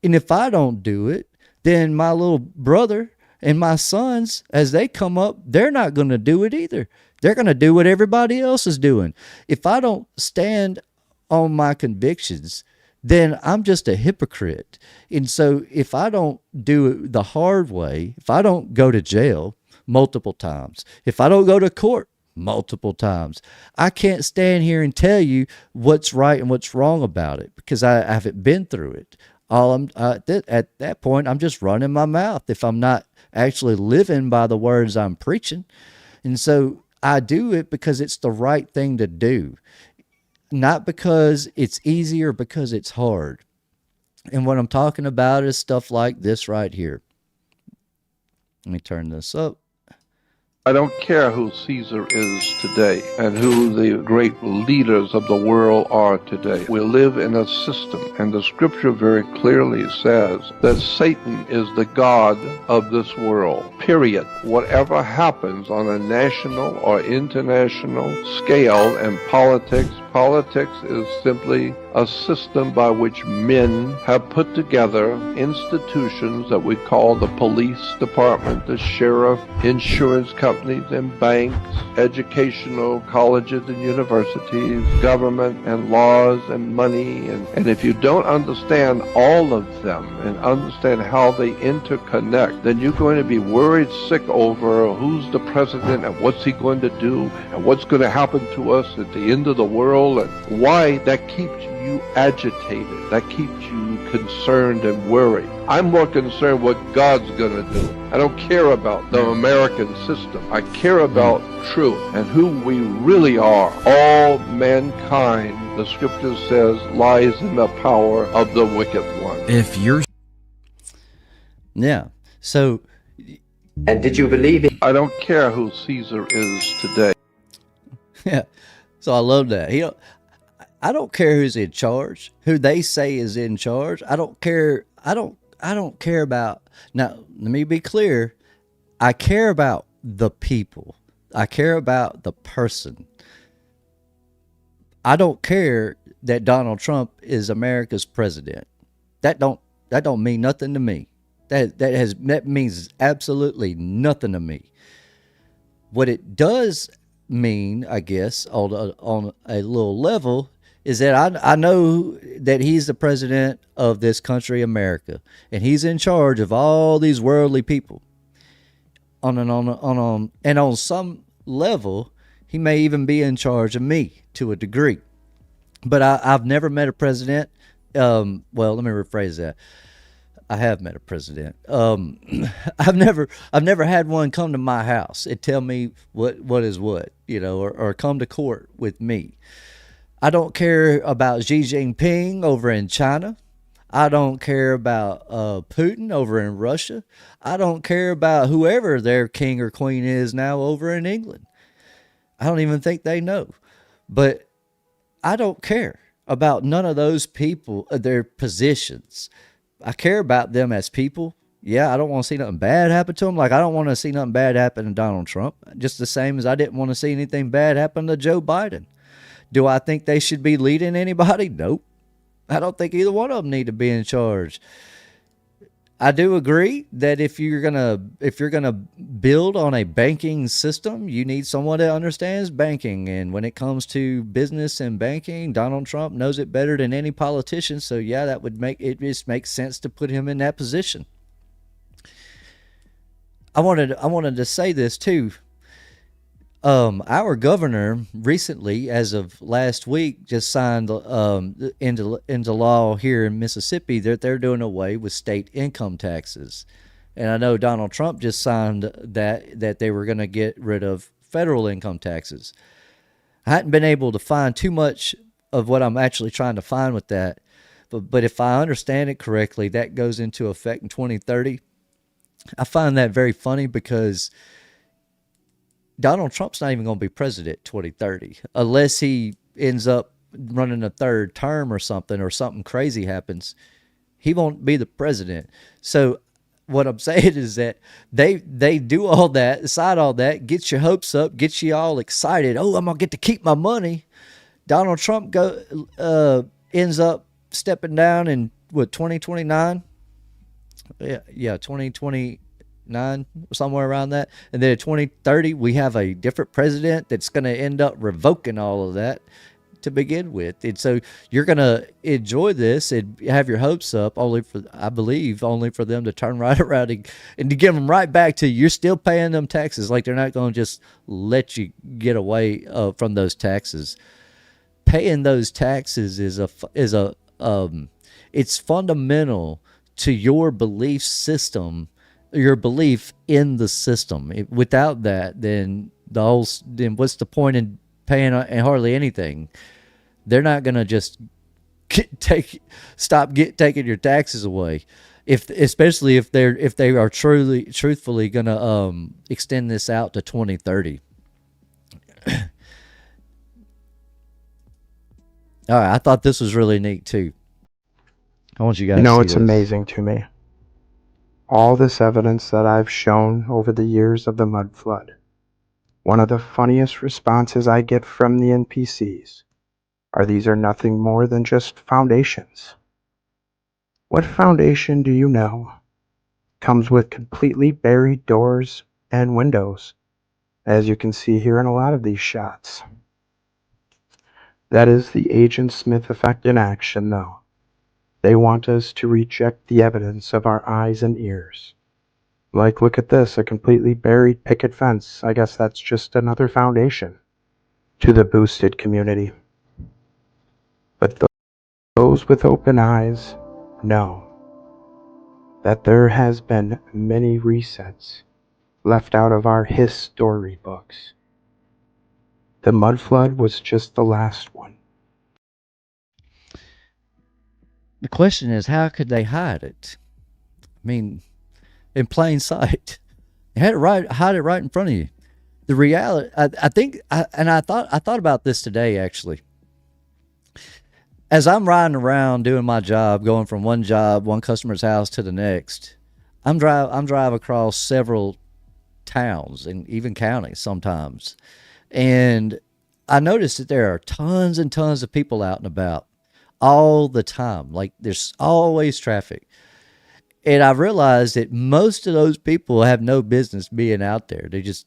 And if I don't do it, then my little brother and my sons, as they come up, they're not going to do it either. They're going to do what everybody else is doing. If I don't stand on my convictions, then I'm just a hypocrite. And so if I don't do it the hard way, if I don't go to jail multiple times, if I don't go to court multiple times, I can't stand here and tell you what's right and what's wrong about it because I haven't been through it. At that point, I'm just running my mouth if I'm not actually living by the words I'm preaching. And so I do it because it's the right thing to do, not because it's easy or because it's hard. And what I'm talking about is stuff like this right here. Let me turn this up. I don't care who Caesar is today and who the great leaders of the world are today. We live in a system, and the scripture very clearly says that Satan is the god of this world, period. Whatever happens on a national or international scale in politics is simply a system by which men have put together institutions that we call the police department, the sheriff, insurance companies and banks, educational colleges and universities, government and laws and money. And if you don't understand all of them and understand how they interconnect, then you're going to be worried sick over who's the president and what's he going to do and what's going to happen to us at the end of the world, and why that keeps you agitated, that keeps you concerned and worried. I'm more concerned what God's going to do. I don't care about the American system. I care about truth and who we really are. All mankind, the scripture says, lies in the power of the wicked one. If you're Yeah. So And did you believe it? I don't care who Caesar is today. yeah. So I love that. I don't care who's in charge, who they say is in charge. I don't care. I don't care about. Now, let me be clear. I care about the people. I care about the person. I don't care that Donald Trump is America's president. That don't mean nothing to me. That means absolutely nothing to me. What it does mean, I guess, on a little level, is that I know that he's the president of this country, America, and he's in charge of all these worldly people. On some level, he may even be in charge of me to a degree. But I've never met a president. Well, let me rephrase that. I have met a president. I've never had one come to my house and tell me what is what, or come to court with me. I don't care about Xi Jinping over in China. I don't care about Putin over in Russia. I don't care about whoever their king or queen is now over in England. I don't even think they know. But I don't care about none of those people, their positions. I care about them as people. Yeah, I don't want to see nothing bad happen to them. Like, I don't want to see nothing bad happen to Donald Trump, just the same as I didn't want to see anything bad happen to Joe Biden. Do I think they should be leading anybody? Nope. I don't think either one of them need to be in charge. I do agree that if you're gonna build on a banking system, you need someone that understands banking. And when it comes to business and banking, Donald Trump knows it better than any politician. So yeah, that would make it just makes sense to put him in that position. I wanted to say this too. Our governor recently, as of last week, just signed into law here in Mississippi that they're doing away with state income taxes. And I know Donald Trump just signed that they were going to get rid of federal income taxes. I hadn't been able to find too much of what I'm actually trying to find with that. But if I understand it correctly, that goes into effect in 2030. I find that very funny because Donald Trump's not even going to be president 2030 unless he ends up running a third term or something crazy happens. He won't be the president. So what I'm saying is that they do all that, decide all that, gets your hopes up, gets you all excited. Oh, I'm going to get to keep my money. Donald Trump ends up stepping down in 2029? Yeah, 2029, somewhere around that. And then in 2030, we have a different president that's going to end up revoking all of that to begin with. And so you're going to enjoy this and have your hopes up I believe, only for them to turn right around and to give them right back to you. You're still paying them taxes. Like, they're not going to just let you get away from those taxes. Paying those taxes it's fundamental to your belief system, your belief in the system. Without that, then what's the point in paying hardly anything? They're not going to just taking your taxes away, especially if they are truthfully going to extend this out to 2030. All right, I thought this was really neat too. I want you guys to see It's this. amazing to me. All this evidence that I've shown over the years of the mud flood. One of the funniest responses I get from the NPCs these are nothing more than just foundations. What foundation do you know comes with completely buried doors and windows, as you can see here in a lot of these shots? That is the Agent Smith effect in action, though. They want us to reject the evidence of our eyes and ears. Like, look at this, a completely buried picket fence. I guess that's just another foundation to the boosted community. But those with open eyes know that there has been many resets left out of our history books. The mud flood was just the last one. The question is, how could they hide it? I mean, in plain sight. You had to hide it right in front of you. The reality, I think, I thought about this today actually. As I'm riding around doing my job, going from one customer's house to the next, I'm drive across several towns and even counties sometimes, and I noticed that there are tons and tons of people out and about all the time. Like there's always traffic. And I realized that most of those people have no business being out there. They just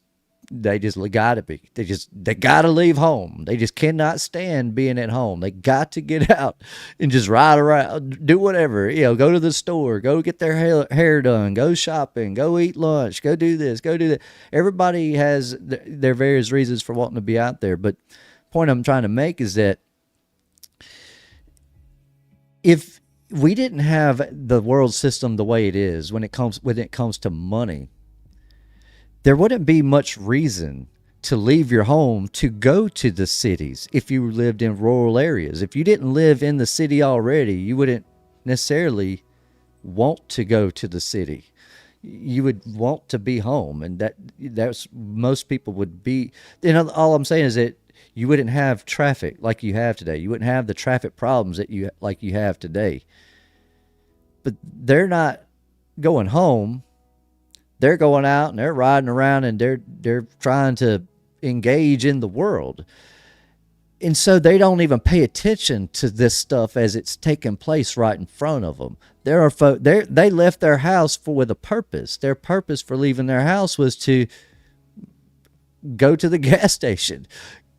gotta be. They gotta leave home. They just cannot stand being at home. They got to get out and just ride around, do whatever. Go to the store, go get their hair done, go shopping, go eat lunch, go do this, go do that. Everybody has their various reasons for wanting to be out there. But the point I'm trying to make is that if we didn't have the world system the way it is when it comes to money, there wouldn't be much reason to leave your home to go to the cities if you lived in rural areas. If you didn't live in the city already, you wouldn't necessarily want to go to the city. You would want to be home, and that's most people would be. All I'm saying is that you wouldn't have traffic like you have today. You wouldn't have the traffic problems that you have today. But they're not going home. They're going out and they're riding around and they're trying to engage in the world. And so they don't even pay attention to this stuff as it's taking place right in front of them. There are they left their house with a purpose. Their purpose for leaving their house was to go to the gas station,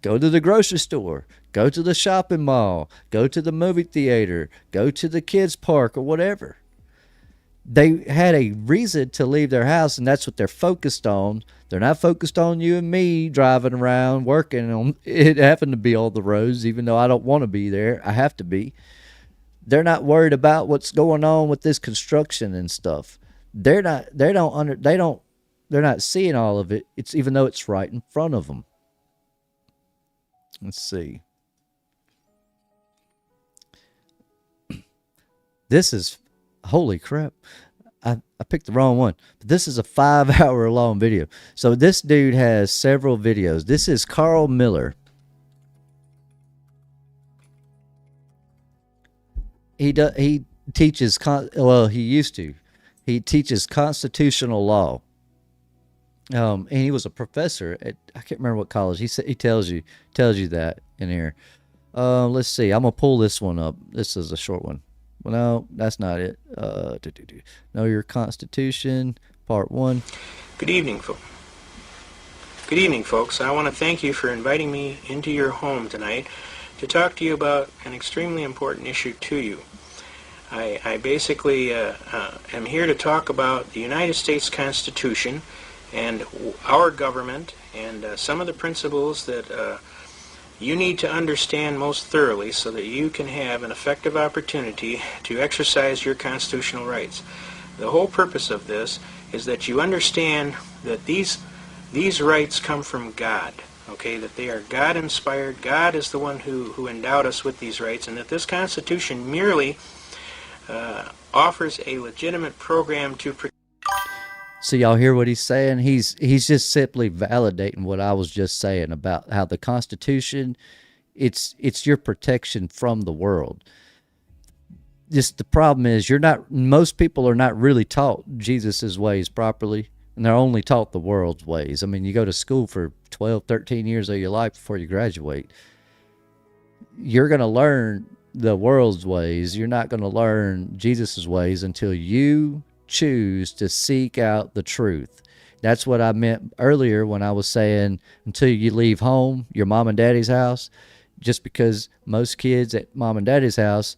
go to the grocery store, go to the shopping mall, go to the movie theater, go to the kids' park or whatever. They had a reason to leave their house, and that's what they're focused on. They're not focused on you and me driving around, working on it. Happened to be on the roads, even though I don't want to be there. I have to be. They're not worried about what's going on with this construction and stuff. They're not seeing all of it. It's even though it's right in front of them. Let's see. This is, holy crap. I picked the wrong one. But this is a 5-hour long video. So this dude has several videos. This is Carl Miller. He teaches, he used to. He teaches constitutional law. And he was a professor at, I can't remember what college. He tells you that in here. Let's see. I'm gonna pull this one up. This is a short one. Well, no, that's not it. Know Your Constitution, Part 1. Good evening, folks. I want to thank you for inviting me into your home tonight to talk to you about an extremely important issue to you. I basically am here to talk about the United States Constitution and our government and some of the principles that you need to understand most thoroughly so that you can have an effective opportunity to exercise your constitutional rights. The whole purpose of this is that you understand that these rights come from God, okay, that they are God-inspired. God is the one who endowed us with these rights, and that this Constitution merely offers a legitimate program to protect. So y'all hear what he's saying? He's just simply validating what I was just saying about how the Constitution, it's your protection from the world. Just the problem is most people are not really taught Jesus's ways properly, and they're only taught the world's ways. I mean, you go to school for 12, 13 years of your life before you graduate. You're going to learn the world's ways. You're not going to learn Jesus's ways until you choose to seek out the truth. That's what I meant earlier when I was saying until you leave home, your mom and daddy's house, just because most kids at mom and daddy's house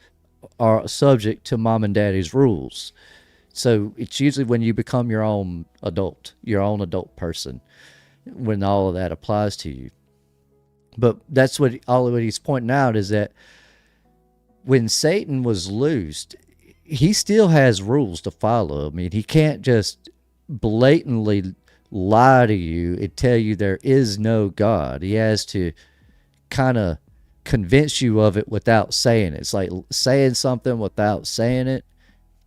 are subject to mom and daddy's rules. So it's usually when you become your own adult person, when all of that applies to you. But that's what he's pointing out is that when Satan was loosed, he still has rules to follow. I mean, he can't just blatantly lie to you and tell you there is no God. He has to kind of convince you of it without saying it. It's like saying something without saying it,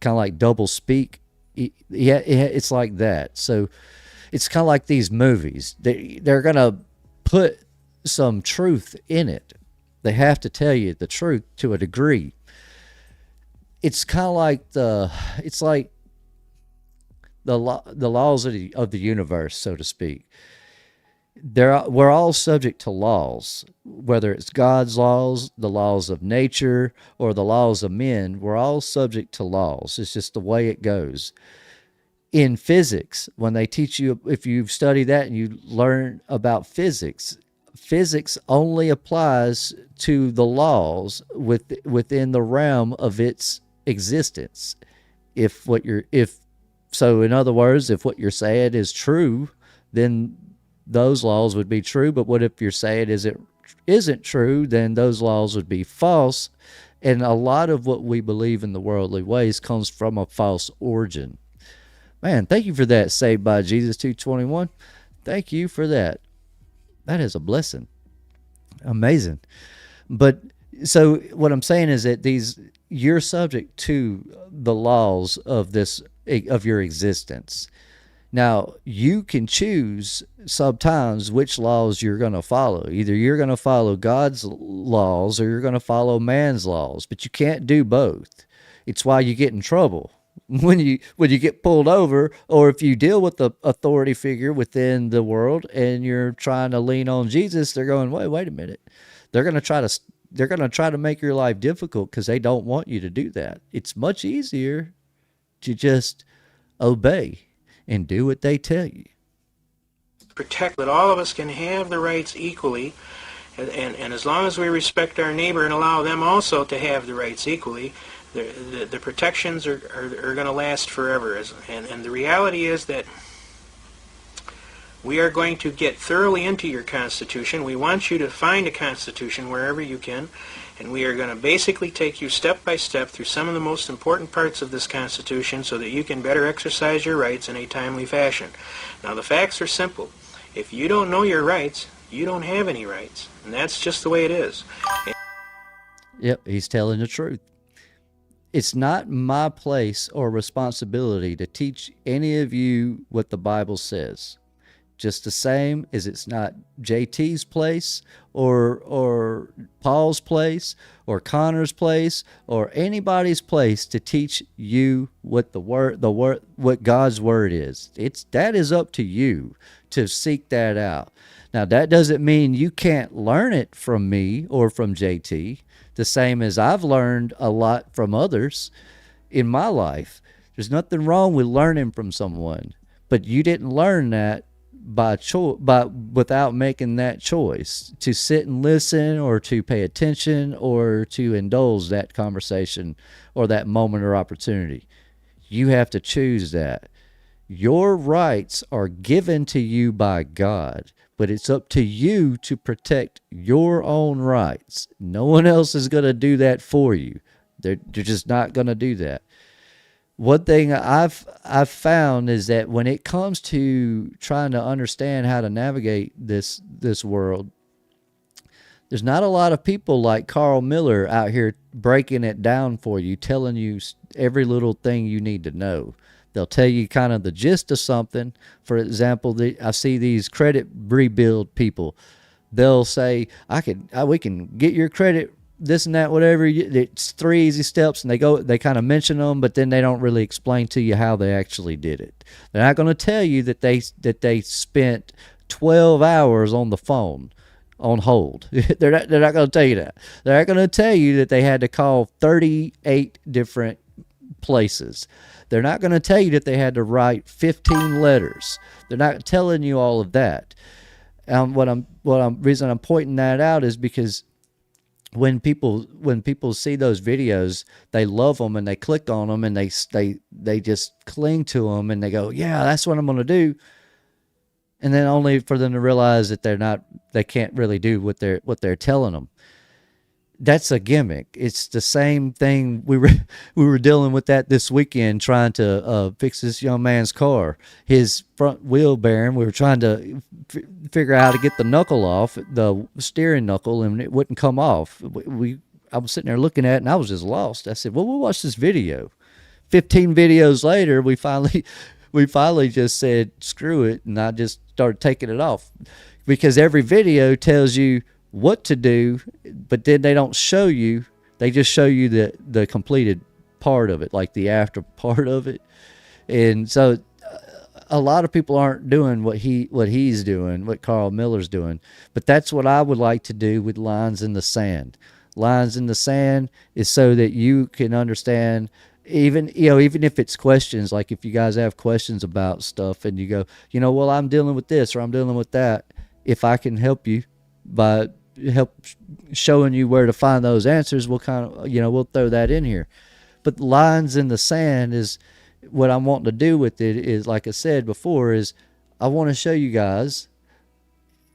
kind of like double speak. Yeah, it's like that. So it's kind of like these movies. They're gonna put some truth in it. They have to tell you the truth to a degree. It's kind of like the laws of the universe, so to speak. We're all subject to laws, whether it's God's laws, the laws of nature, or the laws of men. We're all subject to laws. It's just the way it goes. In physics, when they teach you, if you study that and you learn about physics, physics only applies to the laws within the realm of its existence. So in other words, if what you're saying is true, then those laws would be true. But what if you're saying isn't true, then those laws would be false. And a lot of what we believe in the worldly ways comes from a false origin. Man, thank you for that, Saved by Jesus 221. Thank you for that. That is a blessing. Amazing. But so what I'm saying is that you're subject to the laws of your existence. Now, you can choose sometimes which laws you're going to follow. Either you're going to follow God's laws or you're going to follow man's laws, but you can't do both. It's why you get in trouble when you get pulled over, or if you deal with the authority figure within the world and you're trying to lean on Jesus. They're going, wait a minute. They're going to try to make your life difficult because they don't want you to do that. It's much easier to just obey and do what they tell you. Protect that all of us can have the rights equally, and as long as we respect our neighbor and allow them also to have the rights equally, the protections are going to last forever. And the reality is that we are going to get thoroughly into your Constitution. We want you to find a Constitution wherever you can, and we are going to basically take you step by step through some of the most important parts of this Constitution so that you can better exercise your rights in a timely fashion. Now, the facts are simple. If you don't know your rights, you don't have any rights, and that's just the way it is. Yep, he's telling the truth. It's not my place or responsibility to teach any of you what the Bible says. Just the same as it's not JT's place or Paul's place or Connor's place or anybody's place to teach you what what God's word is. That is up to you to seek that out. Now, that doesn't mean you can't learn it from me or from JT, the same as I've learned a lot from others in my life. There's nothing wrong with learning from someone, but you didn't learn that without making that choice to sit and listen or to pay attention or to indulge that conversation or that moment or opportunity. You have to choose that. Your rights are given to you by God, but it's up to you to protect your own rights. No one else is going to do that for you. They're just not going to do that. One thing I've found is that when it comes to trying to understand how to navigate this world, there's not a lot of people like Carl Miller out here breaking it down for you, telling you every little thing you need to know. They'll tell you kind of the gist of something. For example, I see these credit rebuild people. They'll say, we can get your credit, this and that, whatever. It's 3 easy steps, and they kind of mention them, but then they don't really explain to you how they actually did it. They're not going to tell you that they spent 12 hours on the phone on hold. They're not going to tell you that. They're not going to tell you that they had to call 38 different places. They're not going to tell you that they had to write 15 letters. They're not telling you all of that. Reason I'm pointing that out is because when people see those videos, they love them and they click on them and they just cling to them and they go, yeah, that's what I'm going to do. And then only for them to realize that they can't really do what they're telling them. That's a gimmick. It's the same thing. We were dealing with that this weekend, trying to fix this young man's car. His front wheel bearing, we were trying to figure out how to get the knuckle off, the steering knuckle, and it wouldn't come off. I was sitting there looking at it, and I was just lost. I said, well, we'll watch this video. 15 videos later, we finally just said screw it, and I just started taking it off, because every video tells you what to do, but then they don't show you. They just show you the completed part of it, like the after part of it. And so a lot of people aren't doing what he's doing, what Carl Miller's doing. But that's what I would like to do with Lines in the Sand. Lines in the Sand is so that you can understand, even if it's questions, like if you guys have questions about stuff and you go, well, I'm dealing with this or I'm dealing with that. If I can help you by showing you where to find those answers, we'll we'll throw that in here. But Lines in the Sand is what I'm wanting to do with it is, like I said before, is I want to show you guys,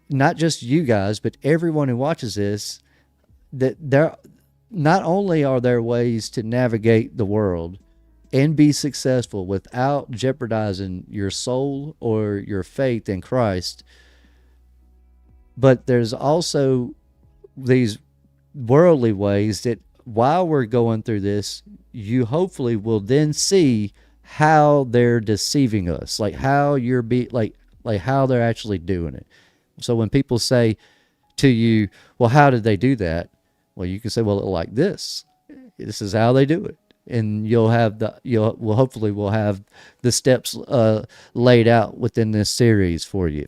not just you guys, but everyone who watches this, that there not only are there ways to navigate the world and be successful without jeopardizing your soul or your faith in Christ, but there's also these worldly ways that while we're going through this, you hopefully will then see how they're deceiving us, like how how they're actually doing it. So when people say to you, well, how did they do that? Well, you can say, well, like this is how they do it. And hopefully we'll have the steps laid out within this series for you.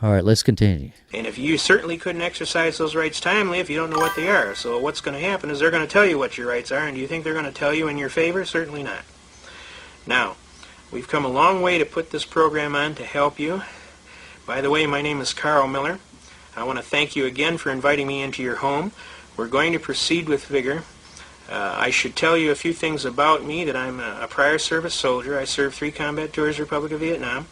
All right, let's continue. And if you certainly couldn't exercise those rights timely if you don't know what they are. So what's going to happen is they're going to tell you what your rights are, and do you think they're going to tell you in your favor? Certainly not. Now, we've come a long way to put this program on to help you. By the way, my name is Carl Miller. I want to thank you again for inviting me into your home. We're going to proceed with vigor. I should tell you a few things about me, that I'm a prior service soldier. I served 3 combat tours, Republic of Vietnam.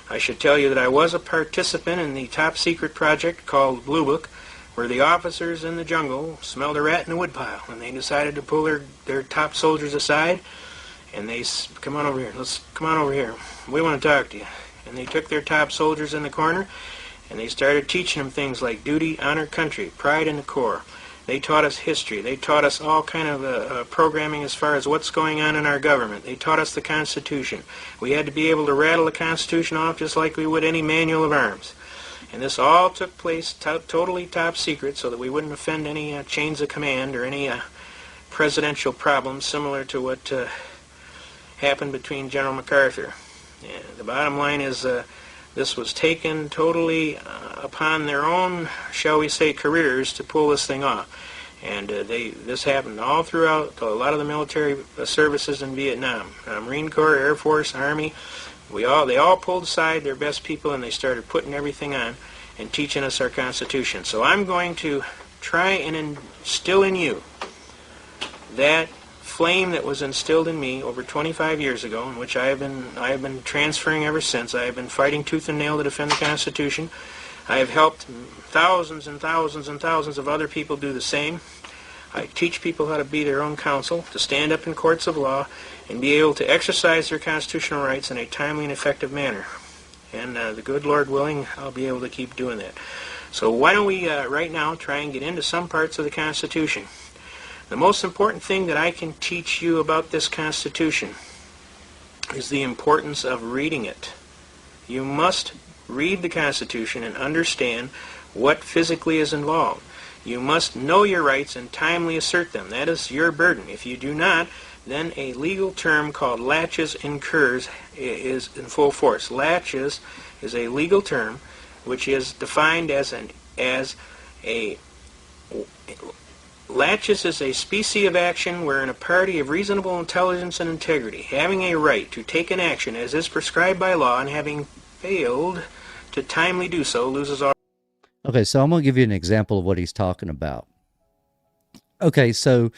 I should tell you that I was a participant in the top secret project called Blue Book, where the officers in the jungle smelled a rat in a woodpile, and they decided to pull their top soldiers aside, and they come on over here. We want to talk to you. And they took their top soldiers in the corner, and they started teaching them things like duty, honor, country, pride in the Corps. They taught us history. They taught us all kind of programming as far as what's going on in our government. They taught us the Constitution. We had to be able to rattle the Constitution off just like we would any manual of arms. And this all took place totally top secret, so that we wouldn't offend any chains of command or any presidential problems similar to what happened between General MacArthur. The bottom line is this was taken totally upon their own, shall we say, careers to pull this thing off. And this happened all throughout a lot of the military services in Vietnam. Marine Corps, Air Force, Army, they all pulled aside their best people, and they started putting everything on and teaching us our Constitution. So I'm going to try and instill in you that flame that was instilled in me over 25 years ago, in which I have been transferring ever since. I have been fighting tooth and nail to defend the Constitution. I have helped thousands and thousands and thousands of other people do the same. I teach people how to be their own counsel, to stand up in courts of law, and be able to exercise their constitutional rights in a timely and effective manner. And the good Lord willing, I'll be able to keep doing that. So why don't we right now try and get into some parts of the Constitution. The most important thing that I can teach you about this Constitution is the importance of reading it. You must read the Constitution and understand what physically is involved. You must know your rights and timely assert them. That is your burden. If you do not, then a legal term called laches incurs is in full force. Laches is a legal term which is defined as a laches is a species of action wherein a party of reasonable intelligence and integrity, having a right to take an action as is prescribed by law, and having failed to timely do so, loses all. Okay, so I'm going to give you an example of what he's talking about. Okay, so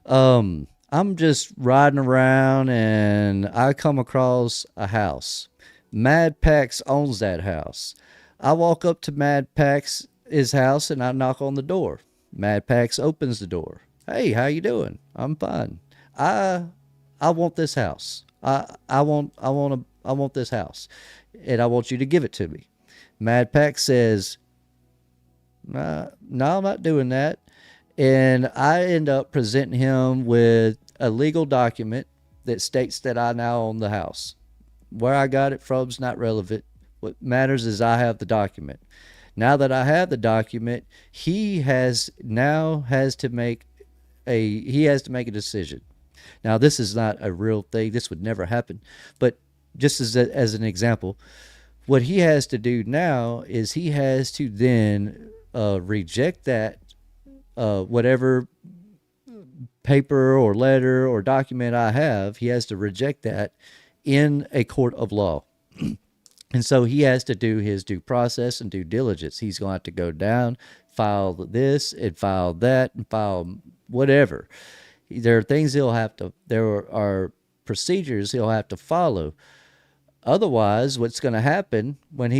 I'm just riding around and I come across a house. Mad Pax owns that house. I walk up to Mad Pax's house and I knock on the door. Mad Pax opens the door. Hey, how you doing? I'm fine. I want this house. I want this house, and I want you to give it to me. Mad Pax says, no, I'm not doing that. And I end up presenting him with a legal document that states that I now own the house. Where I got it from is not relevant. What matters is I have the document. Now that I have the document, he has to make a decision. Now, this is not a real thing. This would never happen. But just as an example, what he has to do now is he has to then reject that whatever paper or letter or document I have. He has to reject that in a court of law. And so he has to do his due process and due diligence. He's going to have to go down, file this and file that and file whatever. There are things there are procedures he'll have to follow. Otherwise, what's going to happen when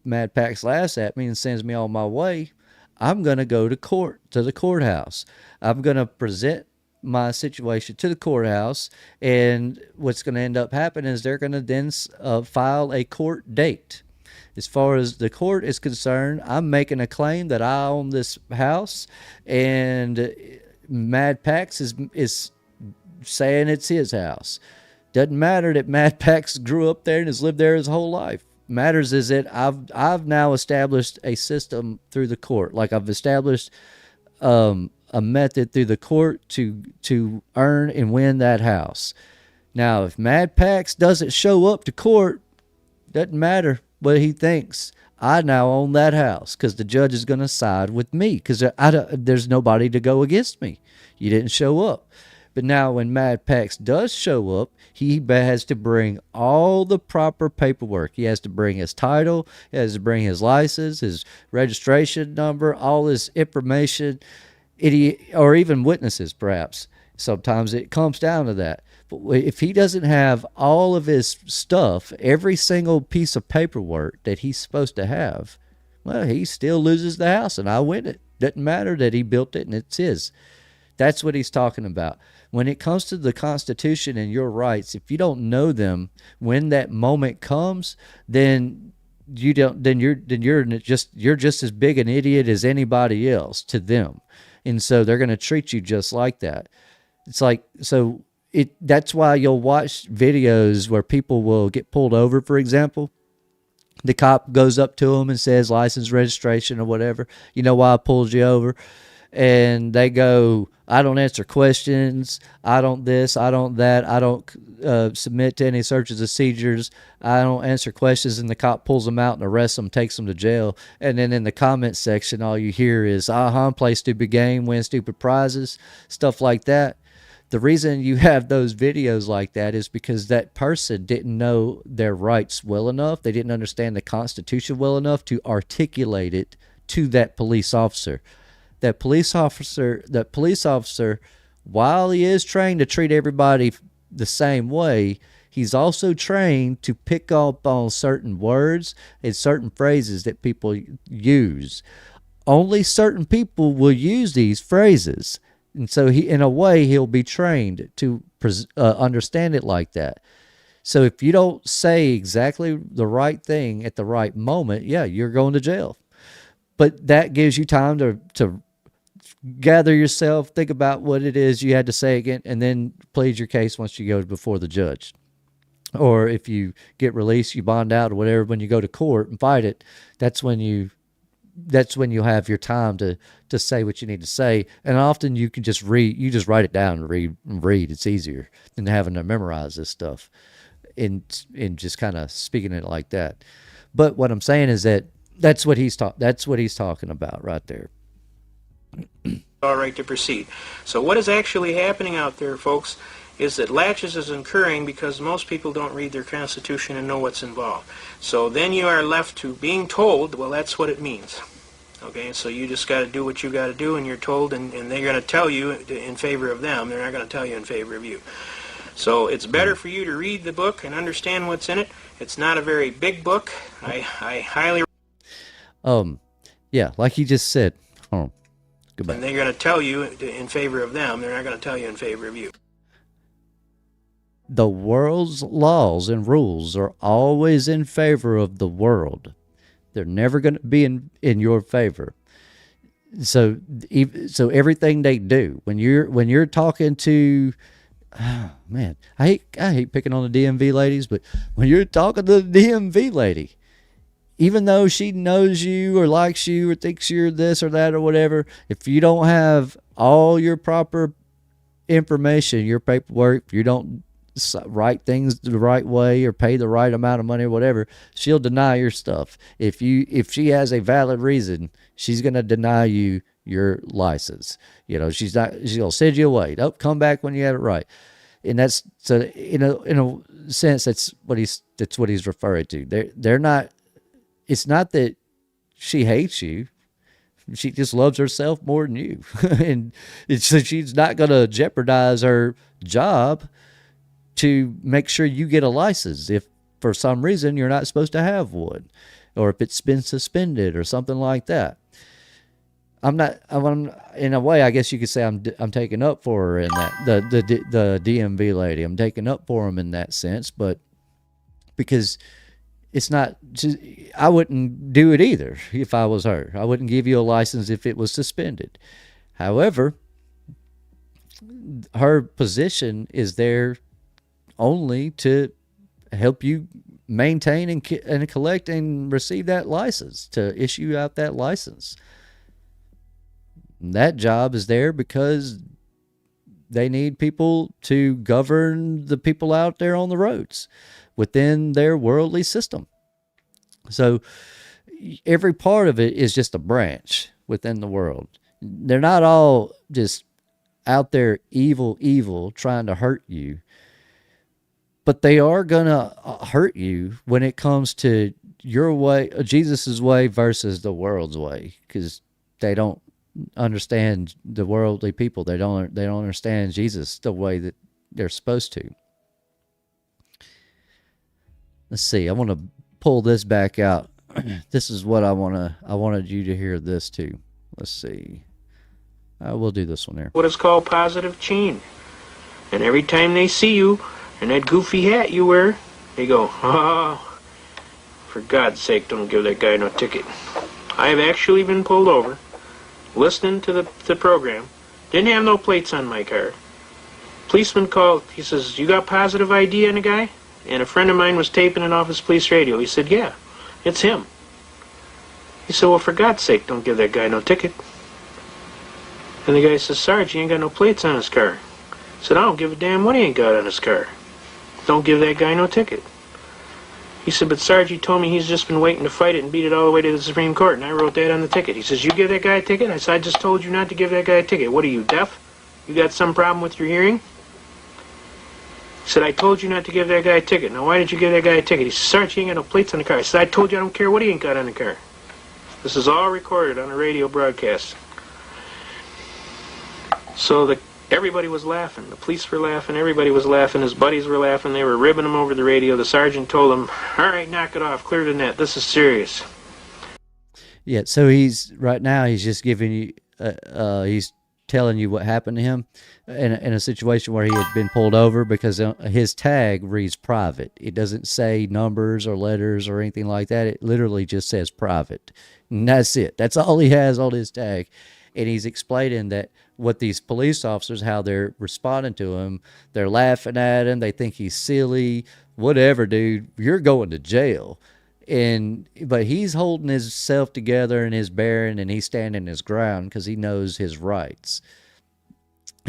Mad Pax laughs at me and sends me on my way, I'm going to go to the courthouse. I'm going to present my situation to the courthouse, and what's going to end up happening is they're going to then file a court date. As far as the court is concerned, I'm making a claim that I own this house, and Mad Pax is saying it's his house. Doesn't matter that Mad Pax grew up there and has lived there his whole life. Matters is that I've now established a system through the court. Like I've established a method through the court to earn and win that house. Now, if Mad Pax doesn't show up to court, doesn't matter what he thinks. I now own that house because the judge is going to side with me because there's nobody to go against me. You didn't show up. But now when Mad Pax does show up, he has to bring all the proper paperwork. He has to bring his title, he has to bring his license, his registration number, all this information, or even witnesses perhaps. Sometimes it comes down to that. But if he doesn't have all of his stuff, every single piece of paperwork that he's supposed to have, well, he still loses the house and I win it. Doesn't matter that he built it and it's his. That's what he's talking about. When it comes to the Constitution and your rights, if you don't know them when that moment comes, then you're just as big an idiot as anybody else to them. And so they're going to treat you just like that. It's like, that's why you'll watch videos where people will get pulled over, for example. The cop goes up to them and says license, registration, or whatever. You know why I pulled you over? And they go, I don't answer questions. I don't this, I don't that. I don't submit to any searches and seizures. I don't answer questions. And the cop pulls them out and arrests them, takes them to jail. And then in the comments section, all you hear is, play stupid game, win stupid prizes, stuff like that. The reason you have those videos like that is because that person didn't know their rights well enough. They didn't understand the Constitution well enough to articulate it to that police officer. That police officer, while he is trained to treat everybody the same way, he's also trained to pick up on certain words and certain phrases that people use. Only certain people will use these phrases. And so in a way, he'll be trained to understand it like that. So if you don't say exactly the right thing at the right moment, yeah, you're going to jail. But that gives you time to gather yourself, think about what it is you had to say again, and then plead your case once you go before the judge. Or if you get released, you bond out or whatever, when you go to court and fight it, that's when you'll have your time to say what you need to say. And often you can just write it down and read. It's easier than having to memorize this stuff in just kind of speaking it like that. But what I'm saying is that's what he's talking about right there. All right to proceed. So what is actually happening out there, folks, is that latches is occurring because most people don't read their Constitution and know what's involved. So then you are left to being told, well, that's what it means. Okay, so you just got to do what you got to do, and you're told, and they're going to tell you in favor of them. They're not going to tell you in favor of you. So it's better for you to read the book and understand what's in it. It's not a very big book. I highly... Yeah, like he just said. Goodbye. And they're going to tell you in favor of them. They're not going to tell you in favor of you. The world's laws and rules are always in favor of the world. They're never going to be in your favor. So everything they do, when you're talking to man, I hate picking on the DMV ladies, but when you're talking to the DMV lady, even though she knows you or likes you or thinks you're this or that or whatever, if you don't have all your proper information, your paperwork, if you don't write things the right way or pay the right amount of money or whatever, she'll deny your stuff. If she has a valid reason, she's going to deny you your license. She's gonna send you away. Nope, come back when you have it right. And that's, so in a sense, that's what he's referring to. They're not. It's not that she hates you. She just loves herself more than you, and so she's not gonna jeopardize her job to make sure you get a license if for some reason you're not supposed to have one, or if it's been suspended or something like that. I'm in a way, I guess you could say I'm taking up for her in that, the DMV lady. I'm taking up for him in that sense, but because it's not just, I wouldn't do it either if I was her. I wouldn't give you a license if it was suspended. However, her position is there only to help you maintain and collect and receive that license, to issue out that license. That job is there because they need people to govern the people out there on the roads within their worldly system. So every part of it is just a branch within the world. They're not all just out there evil, trying to hurt you. But they are going to hurt you when it comes to your way, Jesus's way versus the world's way, because they don't understand the worldly people. They don't understand Jesus the way that they're supposed to. Let's see. I want to pull this back out. This is what I wanted you to hear this too. Let's see. We'll do this one here. What is called positive chain. And every time they see you in that goofy hat you wear, they go, oh, for God's sake, don't give that guy no ticket. I have actually been pulled over, listening to the program, didn't have no plates on my car. Policeman called, he says, you got positive ID on the guy? And a friend of mine was taping it off his police radio. He said, yeah, it's him. He said, well, for God's sake, don't give that guy no ticket. And the guy says, Sarge, he ain't got no plates on his car. He said, I don't give a damn what he ain't got on his car. Don't give that guy no ticket. He said, but Sarge, he told me he's just been waiting to fight it and beat it all the way to the Supreme Court, and I wrote that on the ticket. He says, you give that guy a ticket? I said, I just told you not to give that guy a ticket. What are you, deaf? You got some problem with your hearing? He said, I told you not to give that guy a ticket. Now, why did you give that guy a ticket? He said, Sarge, he ain't got no plates on the car. I said, I told you I don't care what he ain't got on the car. This is all recorded on a radio broadcast. So everybody was laughing. The police were laughing. Everybody was laughing. His buddies were laughing. They were ribbing him over the radio. The sergeant told him, all right, knock it off. Clear the net. This is serious. Yeah, so he's just giving you, he's telling you what happened to him in a situation where he had been pulled over because his tag reads private. It doesn't say numbers or letters or anything like that. It literally just says private. And that's it. That's all he has on his tag. And he's explaining that what these police officers, how they're responding to him, they're laughing at him. They think he's silly, whatever, dude, you're going to jail. But he's holding himself together and his bearing, and he's standing his ground because he knows his rights.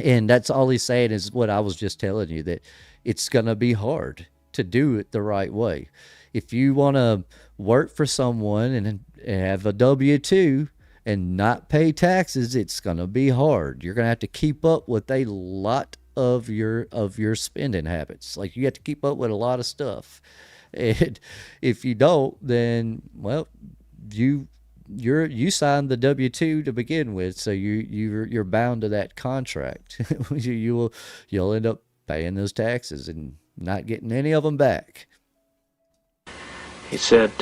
And that's all he's saying is what I was just telling you, that it's going to be hard to do it the right way. If you want to work for someone and have a W-2 and not pay taxes, it's going to be hard. You're going to have to keep up with a lot of your spending habits. Like, you have to keep up with a lot of stuff. And if you don't, then, well, you signed the W-2 to begin with, so you're bound to that contract. You'll end up paying those taxes and not getting any of them back. He said,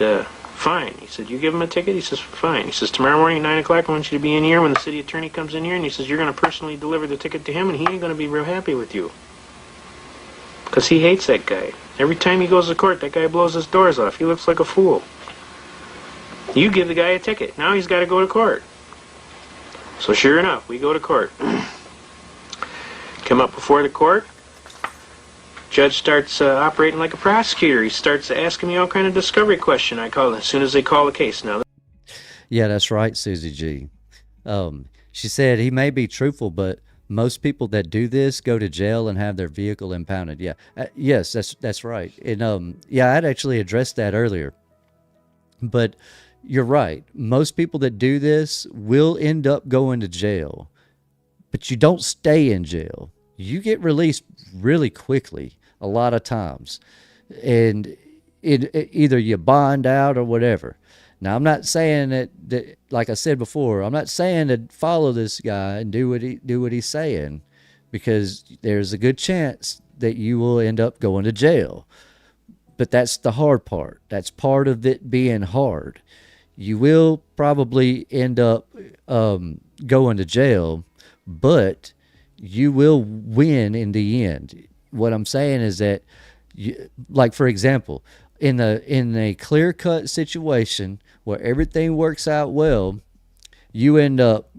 fine. He said, you give him a ticket? He says, fine. He says, tomorrow morning at 9 o'clock, I want you to be in here when the city attorney comes in here, and he says, you're going to personally deliver the ticket to him, and he ain't going to be real happy with you. Because he hates that guy. Every time he goes to court, that guy blows his doors off. He looks like a fool. You give the guy a ticket. Now he's got to go to court. So sure enough, we go to court. Come up before the court. Judge starts operating like a prosecutor. He starts asking me all kind of discovery question. I call it as soon as they call the case. Now, Yeah, that's right, Susie G. She said he may be truthful, but most people that do this go to jail and have their vehicle impounded. Yeah, yes, that's right. And yeah, I'd actually addressed that earlier. But you're right. Most people that do this will end up going to jail, but you don't stay in jail. You get released really quickly a lot of times, and either you bond out or whatever. Now, I'm not saying that, like I said before, I'm not saying to follow this guy and do what he's saying, because there's a good chance that you will end up going to jail. But that's the hard part. That's part of it being hard. You will probably end up going to jail, but you will win in the end. What I'm saying is that, like, for example, in a clear-cut situation where everything works out well, you end up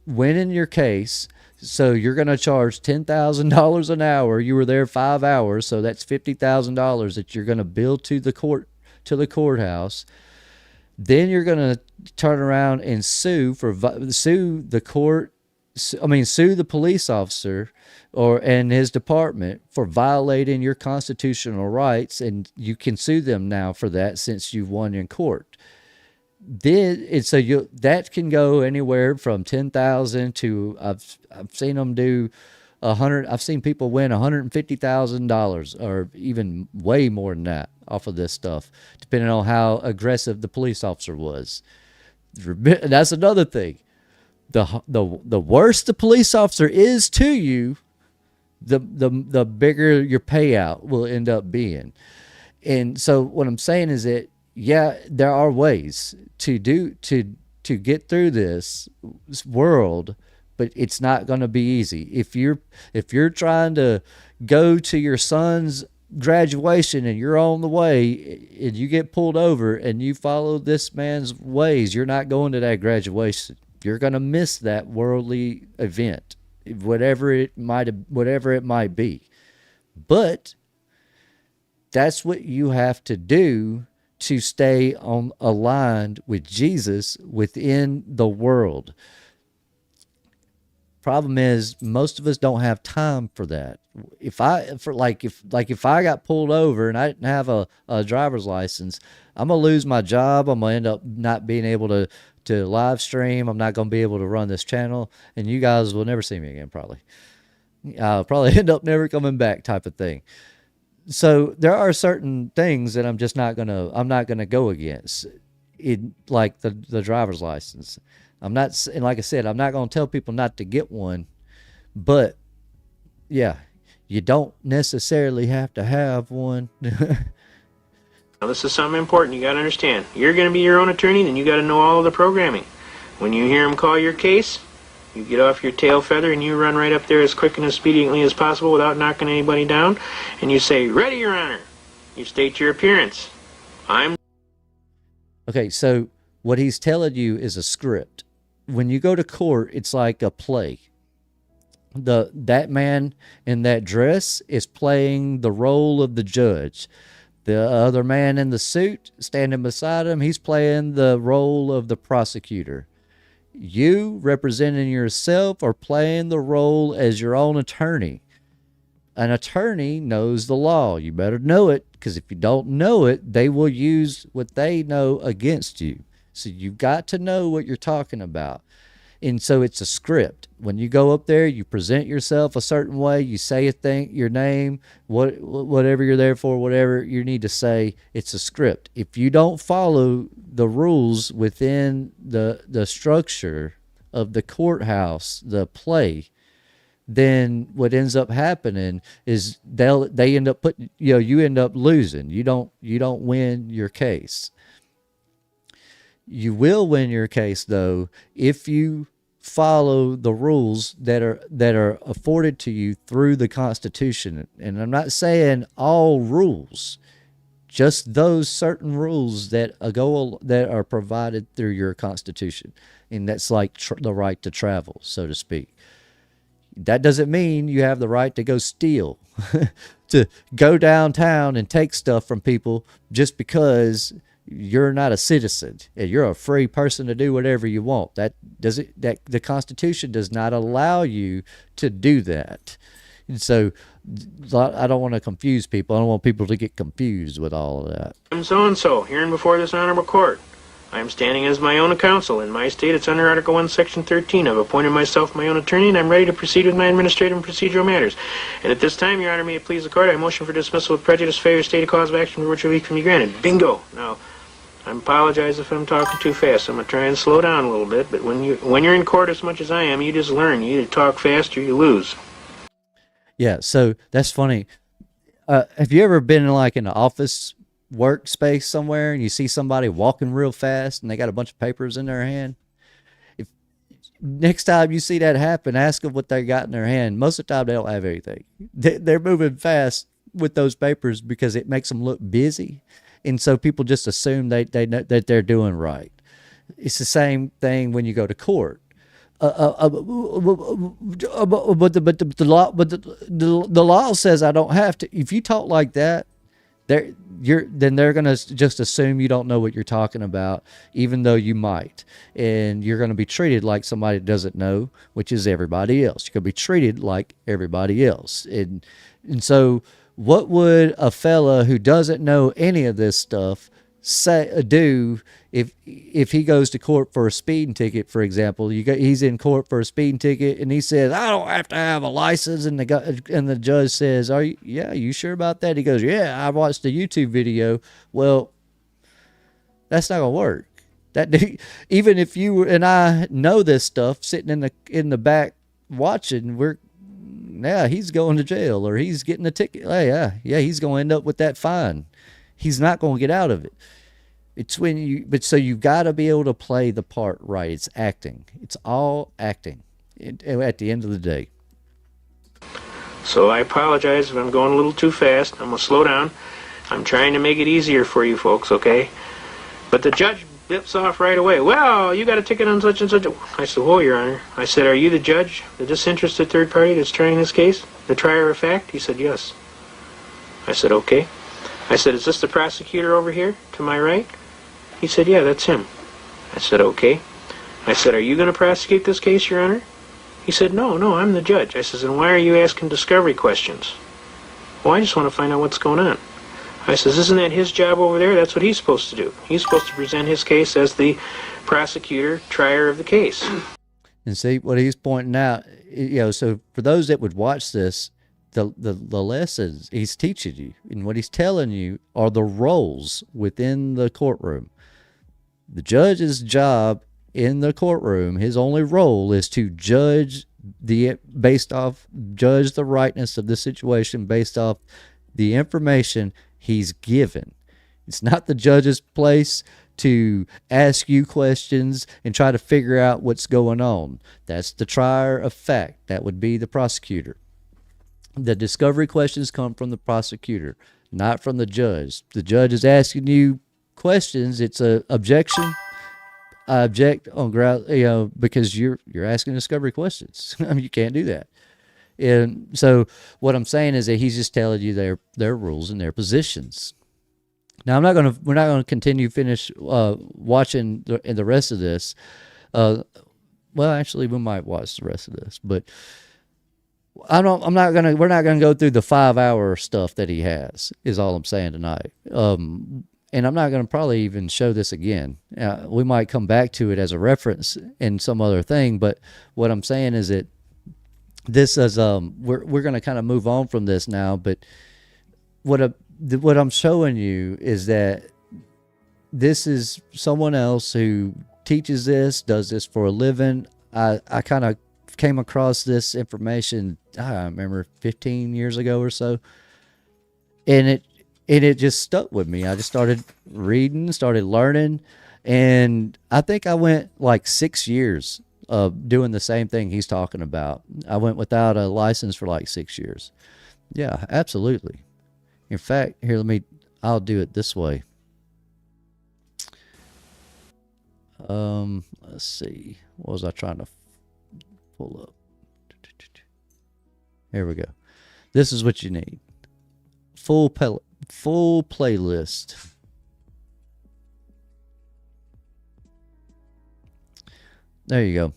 winning your case. So you're going to charge $10,000 an hour. You were there 5 hours, so that's $50,000 that you're going to bill to the courthouse. Then you're going to turn around and sue the police officer and his department for violating your constitutional rights, and you can sue them now for that since you've won in court. That can go anywhere from $10,000 to I've seen them do $100. I've seen people win $150,000 or even way more than that off of this stuff, depending on how aggressive the police officer was. That's another thing. The worse the police officer is to you, the bigger your payout will end up being. And so what I'm saying is that, yeah, there are ways to get through this world, but it's not going to be easy. If you're trying to go to your son's graduation and you're on the way and you get pulled over and you follow this man's ways, you're not going to that graduation. You're going to miss that worldly event, whatever it might be. But that's what you have to do to stay aligned with Jesus within the world. Problem is, most of us don't have time for that. If I got pulled over and I didn't have a driver's license, I'm gonna lose my job. I'm gonna end up not being able to live stream. I'm not gonna be able to run this channel, and you guys will never see me again. Probably, I'll probably end up never coming back, type of thing. So there are certain things that I'm not gonna go against, like the driver's license. And like I said, I'm not gonna tell people not to get one, but yeah, you don't necessarily have to have one. Now, this is something important you got to understand. You're going to be your own attorney, then you got to know all of the programming. When you hear them call your case, you get off your tail feather and you run right up there as quick and as expediently as possible without knocking anybody down, and you say, "Ready, Your Honor." You state your appearance. Okay, so what he's telling you is a script. When you go to court, it's like a play. That man in that dress is playing the role of the judge. The other man in the suit standing beside him, he's playing the role of the prosecutor. You, representing yourself, are playing the role as your own attorney. An attorney knows the law. You better know it, because if you don't know it, they will use what they know against you. So you've got to know what you're talking about. And so it's a script. When you go up there, you present yourself a certain way. You say a thing, your name, whatever you're there for, whatever you need to say. It's a script. If you don't follow the rules within the structure of the courthouse, the play, then what ends up happening is they end up putting, you end up losing. You don't win your case. You will win your case, though, if you follow the rules that are afforded to you through the Constitution. And I'm not saying all rules, just those certain rules that are provided through your Constitution. And that's like the right to travel, so to speak. That doesn't mean you have the right to go steal, to go downtown and take stuff from people just because you're not a citizen and you're a free person to do whatever you want. That the Constitution does not allow you to do that. And so I don't want to confuse people. I don't want people to get confused with all of that. I'm so-and-so, hearing before this honorable court. I am standing as my own counsel. In my state, it's under Article 1, Section 13. I've appointed myself my own attorney, and I'm ready to proceed with my administrative and procedural matters. And at this time, Your Honor, may it please the court, I motion for dismissal with prejudice, failure to state a cause of action for which relief can be granted. Bingo! Now, I apologize if I'm talking too fast. I'm going to try and slow down a little bit, but when you're in court as much as I am, you just learn. You either talk fast or you lose. Yeah, so that's funny. Have you ever been like in an office workspace somewhere and you see somebody walking real fast and they got a bunch of papers in their hand? If next time you see that happen, ask them what they got in their hand. Most of the time they don't have anything. They're moving fast with those papers because it makes them look busy, and so people just assume they know that they're doing right. It's the same thing when you go to court. But the law says I don't have to. If you talk like that, then they're gonna just assume you don't know what you're talking about, even though you might, and you're gonna be treated like somebody that doesn't know, which is everybody else. You're gonna be treated like everybody else, and so what would a fella who doesn't know any of this stuff do if he goes to court for a speeding ticket, for example? He's in court for a speeding ticket and he says, I don't have to have a license, and the judge says, you sure about that? He goes, yeah, I watched a YouTube video. Well, that's not gonna work. Even if you and I know this stuff, sitting in the back watching, he's going to jail or he's getting a ticket. He's going to end up with that fine. He's not going to get out of it. It's so you've got to be able to play the part right. It's acting. It's all acting at the end of the day. So I apologize if I'm going a little too fast. I'm going to slow down. I'm trying to make it easier for you folks, okay? But the judge bips off right away. Well, you got a ticket on such and such. I said, whoa, Your Honor. I said, are you the judge, the disinterested third party that's trying this case? The trier of fact? He said, yes. I said, okay. I said, is this the prosecutor over here to my right? He said, yeah, that's him. I said, okay. I said, are you going to prosecute this case, Your Honor? He said, no, I'm the judge. I said, then why are you asking discovery questions? Well, I just want to find out what's going on. I says, isn't that his job over there? That's what he's supposed to do. He's supposed to present his case as the prosecutor, trier of the case. And see what he's pointing out, so for those that would watch this, the lessons he's teaching you and what he's telling you are the roles within the courtroom. The judge's job in the courtroom, his only role is to judge the rightness of the situation based off the information he's given. It's not the judge's place to ask you questions and try to figure out what's going on. That's the trier of fact. That would be the prosecutor. The discovery questions come from the prosecutor, not from the judge. The judge is asking you questions. It's a objection. I object on ground, because you're asking discovery questions. I mean, you can't do that. And so what I'm saying is that he's just telling you their rules and their positions. Now we're not gonna finish watching the rest of this. Well, actually, we might watch the rest of this, but we're not gonna go through the 5-hour stuff that he has, is all I'm saying tonight. And I'm not going to probably even show this again. We might come back to it as a reference in some other thing, but what I'm saying is that this is we're going to kind of move on from this now. But what I'm showing you is that this is someone else who teaches this, does this for a living. I kind of came across this information, I remember 15 years ago or so, and it just stuck with me. I just started reading, started learning, and I think I went like 6 years of doing the same thing he's talking about. I went without a license for like 6 years. Yeah, absolutely. In fact, here, I'll do it this way. Let's see. What was I trying to pull up? Here we go. This is what you need. full playlist. There you go.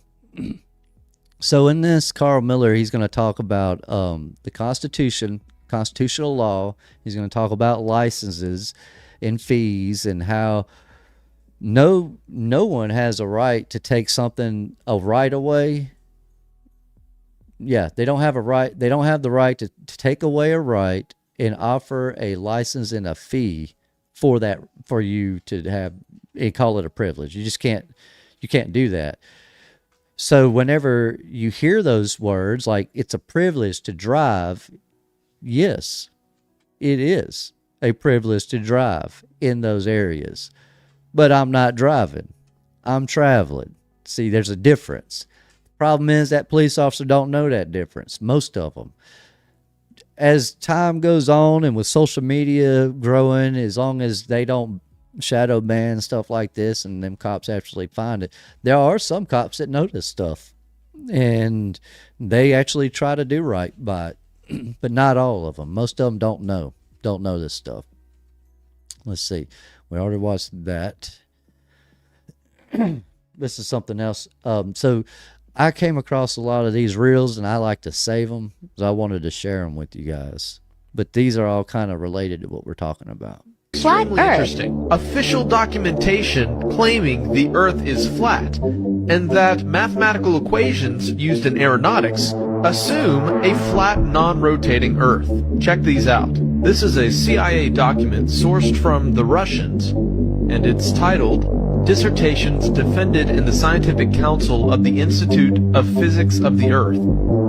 So in this, Carl Miller, he's going to talk about the Constitution, constitutional law. He's going to talk about licenses and fees and how no one has a right to take a right away. Yeah, they don't have a right. They don't have the right to take away a right and offer a license and a fee for you to have and call it a privilege. You can't do that. So whenever you hear those words, like it's a privilege to drive, yes, it is a privilege to drive in those areas. But I'm not driving. I'm traveling. See, there's a difference. The problem is that police officers don't know that difference, most of them. As time goes on and with social media growing, as long as they don't shadow ban stuff like this and them cops actually find it, there are some cops that know this stuff and they actually try to do right by it. But not all of them. Most of them don't know this stuff. Let's see. We already watched that. This is something else. So I came across a lot of these reels and I like to save them because I wanted to share them with you guys. But these are all kind of related to what we're talking about. Extremely interesting. Official documentation claiming the Earth is flat, and that mathematical equations used in aeronautics assume a flat, non-rotating Earth. Check these out. This is a CIA document sourced from the Russians, and it's titled Dissertations Defended in the Scientific Council of the Institute of Physics of the Earth.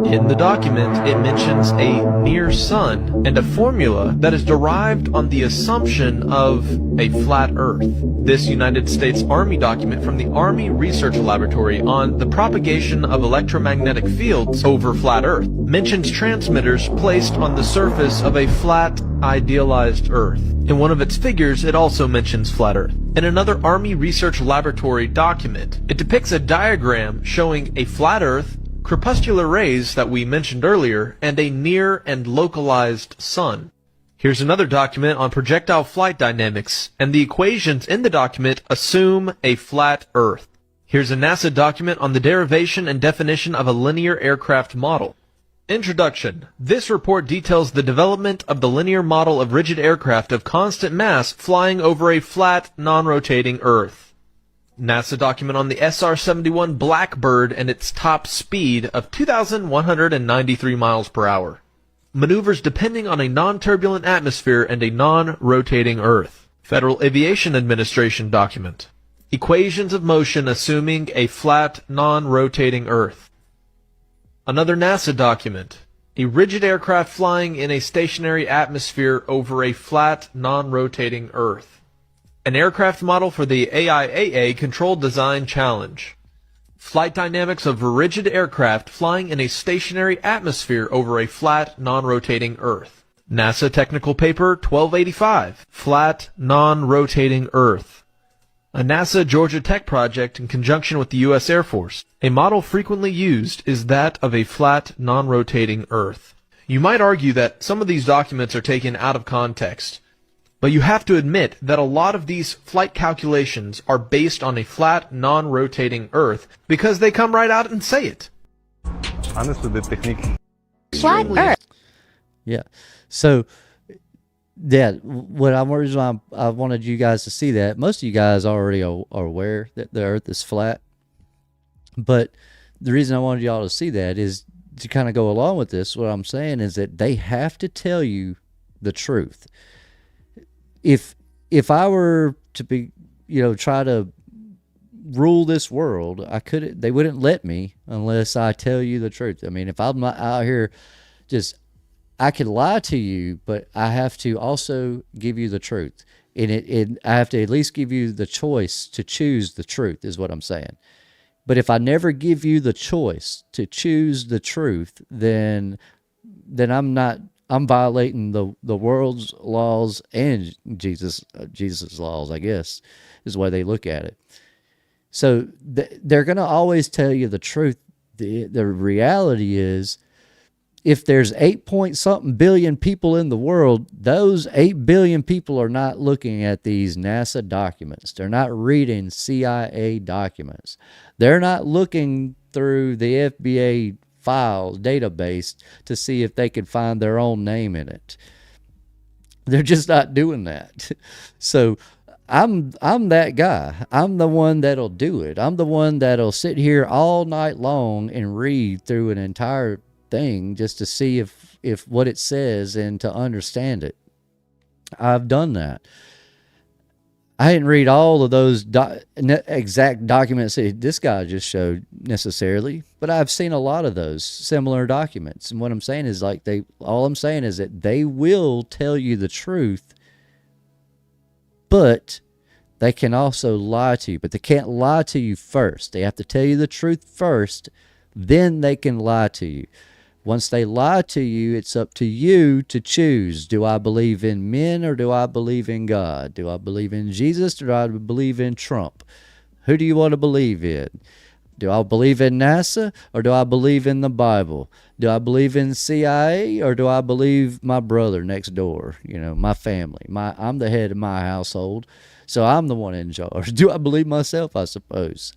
In the document, it mentions a near sun and a formula that is derived on the assumption of a flat Earth. This United States Army document from the Army Research Laboratory on the propagation of electromagnetic fields over flat Earth mentions transmitters placed on the surface of a flat, idealized Earth. In one of its figures, it also mentions flat Earth. In another Army Research Laboratory document, it depicts a diagram showing a flat Earth, crepuscular rays that we mentioned earlier, and a near and localized sun. Here's another document on projectile flight dynamics, and the equations in the document assume a flat Earth. Here's a NASA document on the derivation and definition of a linear aircraft model. Introduction. This report details the development of the linear model of rigid aircraft of constant mass flying over a flat, non-rotating Earth. NASA document on the SR-71 Blackbird and its top speed of 2,193 miles per hour. Maneuvers depending on a non-turbulent atmosphere and a non-rotating Earth. Federal Aviation Administration document. Equations of motion assuming a flat, non-rotating Earth. Another NASA document. A rigid aircraft flying in a stationary atmosphere over a flat, non-rotating Earth. An aircraft model for the AIAA Controlled Design Challenge. Flight dynamics of a rigid aircraft flying in a stationary atmosphere over a flat, non-rotating Earth. NASA Technical Paper 1285. Flat, non-rotating Earth. A NASA Georgia Tech project in conjunction with the U.S. Air Force. A model frequently used is that of a flat, non-rotating Earth. You might argue that some of these documents are taken out of context, but you have to admit that a lot of these flight calculations are based on a flat, non-rotating Earth because they come right out and say it. Flat Earth. Yeah. So, yeah, I wanted you guys to see that. Most of you guys already are aware that the Earth is flat. But the reason I wanted y'all to see that is to kind of go along with this. What I'm saying is that they have to tell you the truth. If I were to be, try to rule this world, they wouldn't let me unless I tell you the truth. I mean, if I'm not out here I could lie to you, but I have to also give you the truth. And I have to at least give you the choice to choose the truth, is what I'm saying. But if I never give you the choice to choose the truth, then I'm violating the world's laws and Jesus' laws, I guess, is the way they look at it. So they're going to always tell you the truth. The reality is if there's 8 point something billion people in the world, those 8 billion people are not looking at these NASA documents. They're not reading CIA documents. They're not looking through the FBA files database to see if they can find their own name in it. They're just not doing that. So I'm that guy. I'm the one that'll do it. I'm the one that'll sit here all night long and read through an entire thing just to see if what it says and to understand it. I've done that. I didn't read all of those exact documents that this guy just showed necessarily, but I've seen a lot of those similar documents. And what I'm saying is all I'm saying is that they will tell you the truth, but they can also lie to you. But they can't lie to you first. They have to tell you the truth first, then they can lie to you. Once they lie to you, it's up to you to choose. Do I believe in men or do I believe in God? Do I believe in Jesus or do I believe in Trump? Who do you want to believe in? Do I believe in NASA or do I believe in the Bible? Do I believe in CIA or do I believe my brother next door? My family. I'm the head of my household, so I'm the one in charge. Do I believe myself? I suppose.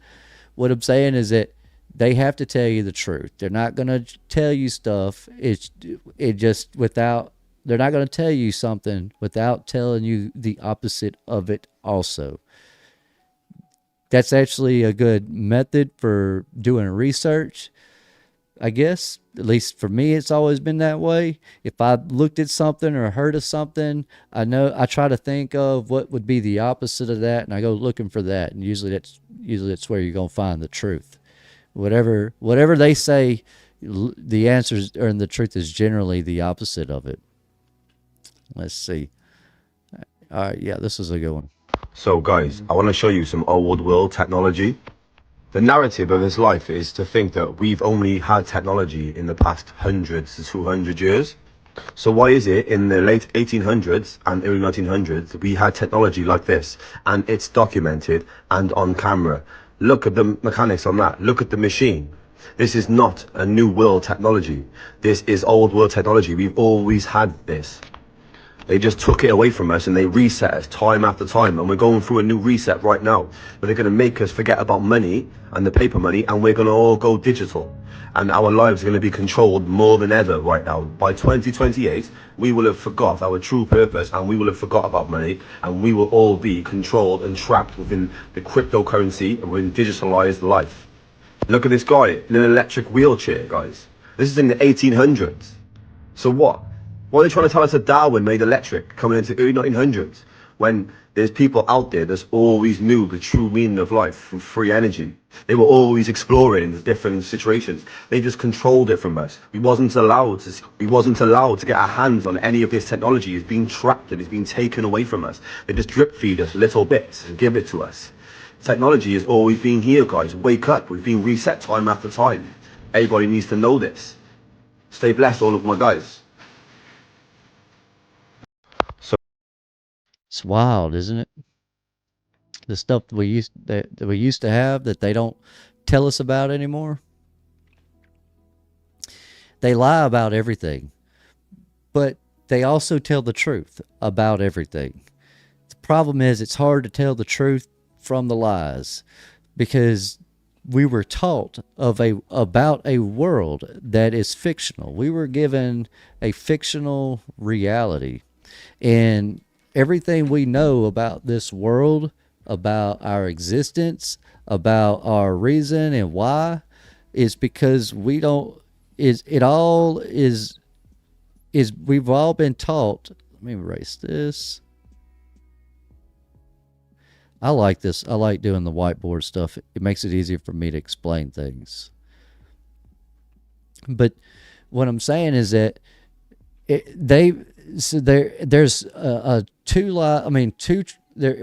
What I'm saying is that they have to tell you the truth. They're not going to tell you stuff. They're not going to tell you something without telling you the opposite of it also. That's actually a good method for doing research, I guess. At least for me, it's always been that way. If I looked at something or heard of something, I try to think of what would be the opposite of that, and I go looking for that. And usually that's where you're going to find the truth. Whatever they say, the answers or the truth is generally the opposite of it. Let's see. All right, yeah, this is a good one. So guys, I want to show you some old world technology. The narrative of this life is to think that we've only had technology in the past 100 to 200 years. So why is it in the late 1800s and early 1900s we had technology like this, and it's documented and on camera? Look at the mechanics on that. Look at the machine. This is not a new world technology. This is old world technology. We've always had this. They just took it away from us and they reset us time after time, and we're going through a new reset right now. But they're going to make us forget about money and the paper money, and we're going to all go digital. And our lives are going to be controlled more than ever right now. By 2028, we will have forgot our true purpose, and we will have forgot about money, and we will all be controlled and trapped within the cryptocurrency and within digitalized life. Look at this guy in an electric wheelchair, guys. This is in the 1800s. So what? What are they trying to tell us that Darwin made electric coming into the early 1900s? When there's people out there that always knew the true meaning of life from free energy. They were always exploring the different situations. They just controlled it from us. We wasn't allowed to get our hands on any of this technology. It's being trapped and it's being taken away from us. They just drip feed us little bits and give it to us. Technology has always been here, guys. Wake up. We've been reset time after time. Everybody needs to know this. Stay blessed, all of my guys. It's wild, isn't it? The stuff that we used to have that they don't tell us about anymore. They lie about everything, but they also tell the truth about everything. The problem is it's hard to tell the truth from the lies, because we were taught about a world that is fictional. We were given a fictional reality, and everything we know about this world, about our existence, about our reason and why, is because we've all been taught. Let me erase this. I like this. I like doing the whiteboard stuff. It makes it easier for me to explain things. But what I'm saying is that there's a two lie. I mean,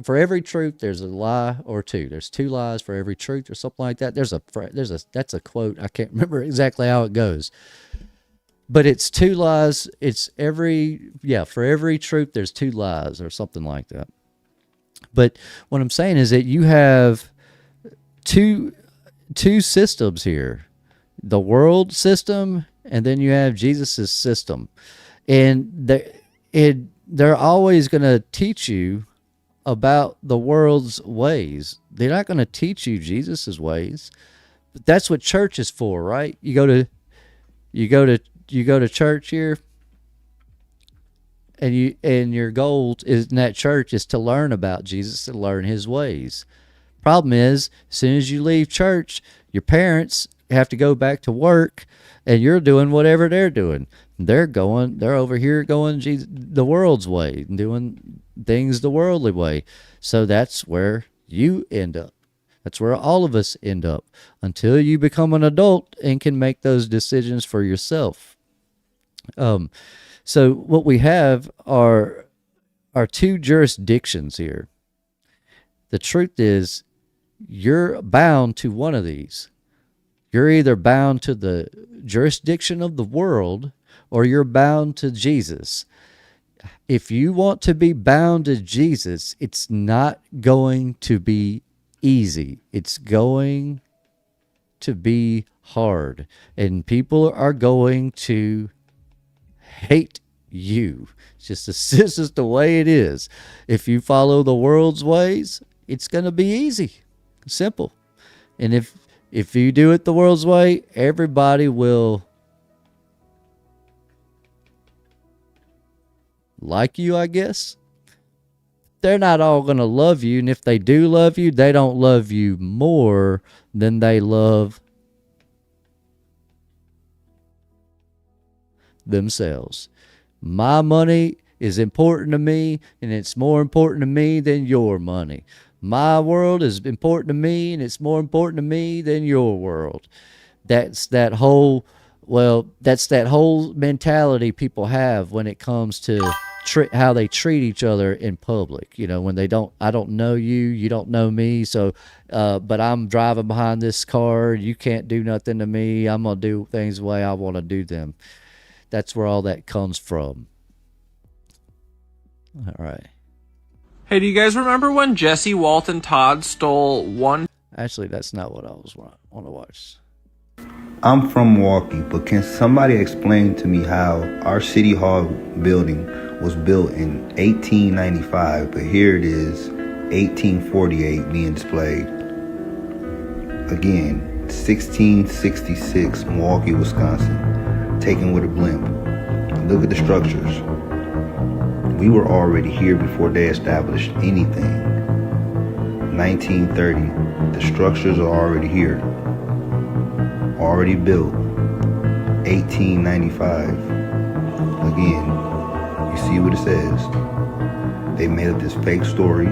for every truth there's a lie or two. There's two lies for every truth or something like that. That's a quote. I can't remember exactly how it goes, but it's two lies. For every truth there's two lies or something like that. But what I'm saying is that you have two systems here: the world system and then you have Jesus's system. And they're always going to teach you about the world's ways. They're not going to teach you Jesus's ways. But that's what church is for, right? You go to church here, and your goal is in that church is to learn about Jesus and learn his ways. Problem is, as soon as you leave church, your parents have to go back to work, and you're doing whatever they're doing. They're over here going the world's way, doing things the worldly way. So that's where you end up. That's where all of us end up until you become an adult and can make those decisions for yourself. So what we have are two jurisdictions here. The truth is, you're bound to one of these. You're either bound to the jurisdiction of the world or you're bound to Jesus. If you want to be bound to Jesus, it's not going to be easy. It's going to be hard. And people are going to hate you. It's just the way it is. If you follow the world's ways, it's going to be easy. Simple. And if you do it the world's way, everybody will like you, I guess. They're not all going to love you, and if they do love you, they don't love you more than they love themselves. My money is important to me, and it's more important to me than your money. My world is important to me, and it's more important to me than your world. That's that whole mentality people have when it comes to how they treat each other in public. You know, when I don't know you, you don't know me, so, but I'm driving behind this car, you can't do nothing to me, I'm going to do things the way I want to do them. That's where all that comes from. All right. Hey, do you guys remember when Jesse, Walt, and Todd stole one? Actually, that's not what I want to watch. I'm from Milwaukee, but can somebody explain to me how our City Hall building was built in 1895, but here it is, 1848, being displayed? Again, 1666, Milwaukee, Wisconsin, taken with a blimp. Look at the structures. We were already here before they established anything. 1930, the structures are already here. Already built. 1895. Again, you see what it says. They made up this fake story.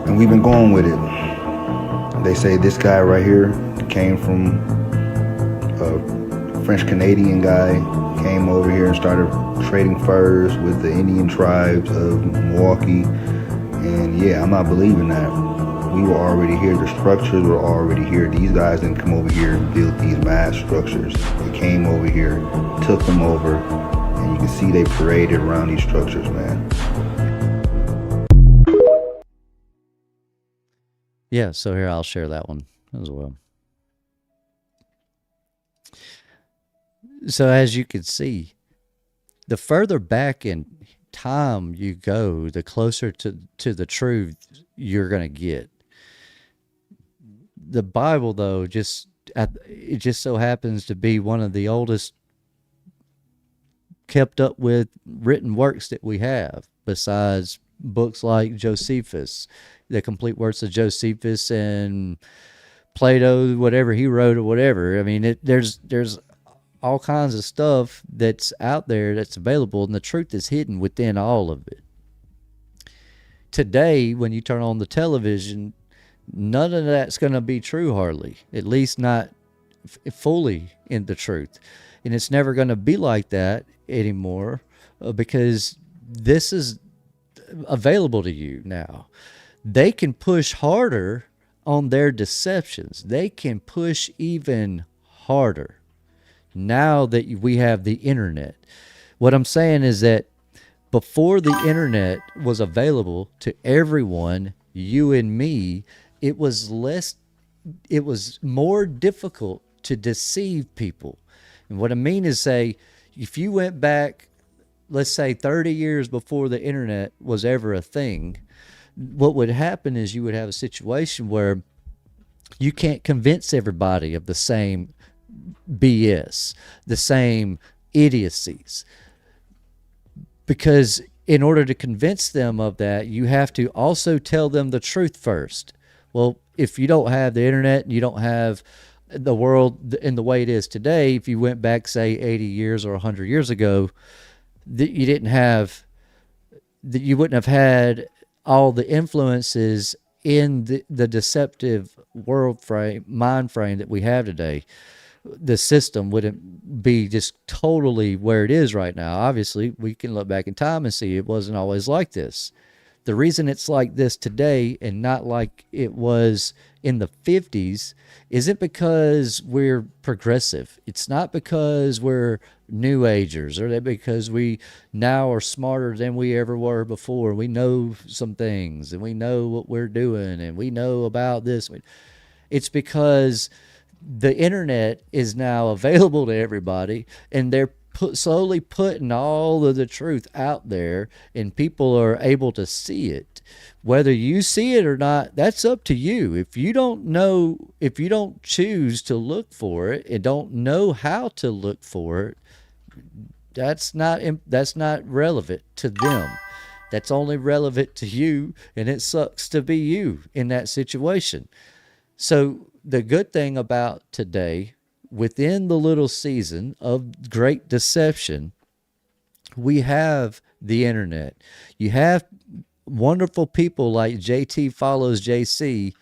And we've been going with it. They say this guy right here came from a French-Canadian guy, came over here and started trading furs with the Indian tribes of Milwaukee. And yeah, I'm not believing that. We were already here. The structures were already here. These guys didn't come over here and build these mass structures. They came over here, took them over, and you can see they paraded around these structures, man. Yeah, so here I'll share that one as well. So as you can see, the further back in time you go, the closer to the truth you're going to get. The Bible, though, it just so happens to be one of the oldest kept up with written works that we have, besides books like Josephus, the complete works of Josephus, and Plato, whatever he wrote or whatever. I mean, there's all kinds of stuff that's out there that's available, and the truth is hidden within all of it. Today, when you turn on the television, none of that's going to be true, hardly, at least not fully in the truth. And it's never going to be like that anymore because this is available to you now. They can push harder on their deceptions. They can push even harder now that we have the internet. What I'm saying is that before the internet was available to everyone, you and me, it was more difficult to deceive people. And what I mean is, say, if you went back, let's say 30 years before the internet was ever a thing, what would happen is you would have a situation where you can't convince everybody of the same BS, the same idiocies. Because in order to convince them of that, you have to also tell them the truth first. Well, if you don't have the internet and you don't have the world in the way it is today, if you went back, say, 80 years or 100 years ago, you didn't have, you wouldn't have had all the influences in the deceptive mind frame that we have today. The system wouldn't be just totally where it is right now. Obviously, we can look back in time and see it wasn't always like this. The reason it's like this today and not like it was in the 50s isn't because we're progressive. It's not because we're new agers or that because we now are smarter than we ever were before. We know some things and we know what we're doing and we know about this. It's because the internet is now available to everybody, and they're slowly putting all of the truth out there, and people are able to see it. Whether you see it or not, that's up to you. If you don't know, if you don't choose to look for it and don't know how to look for it, that's not relevant to them. That's only relevant to you, and it sucks to be you in that situation. So the good thing about today, within the little season of great deception, we have the internet. You have wonderful people like JT Follows JC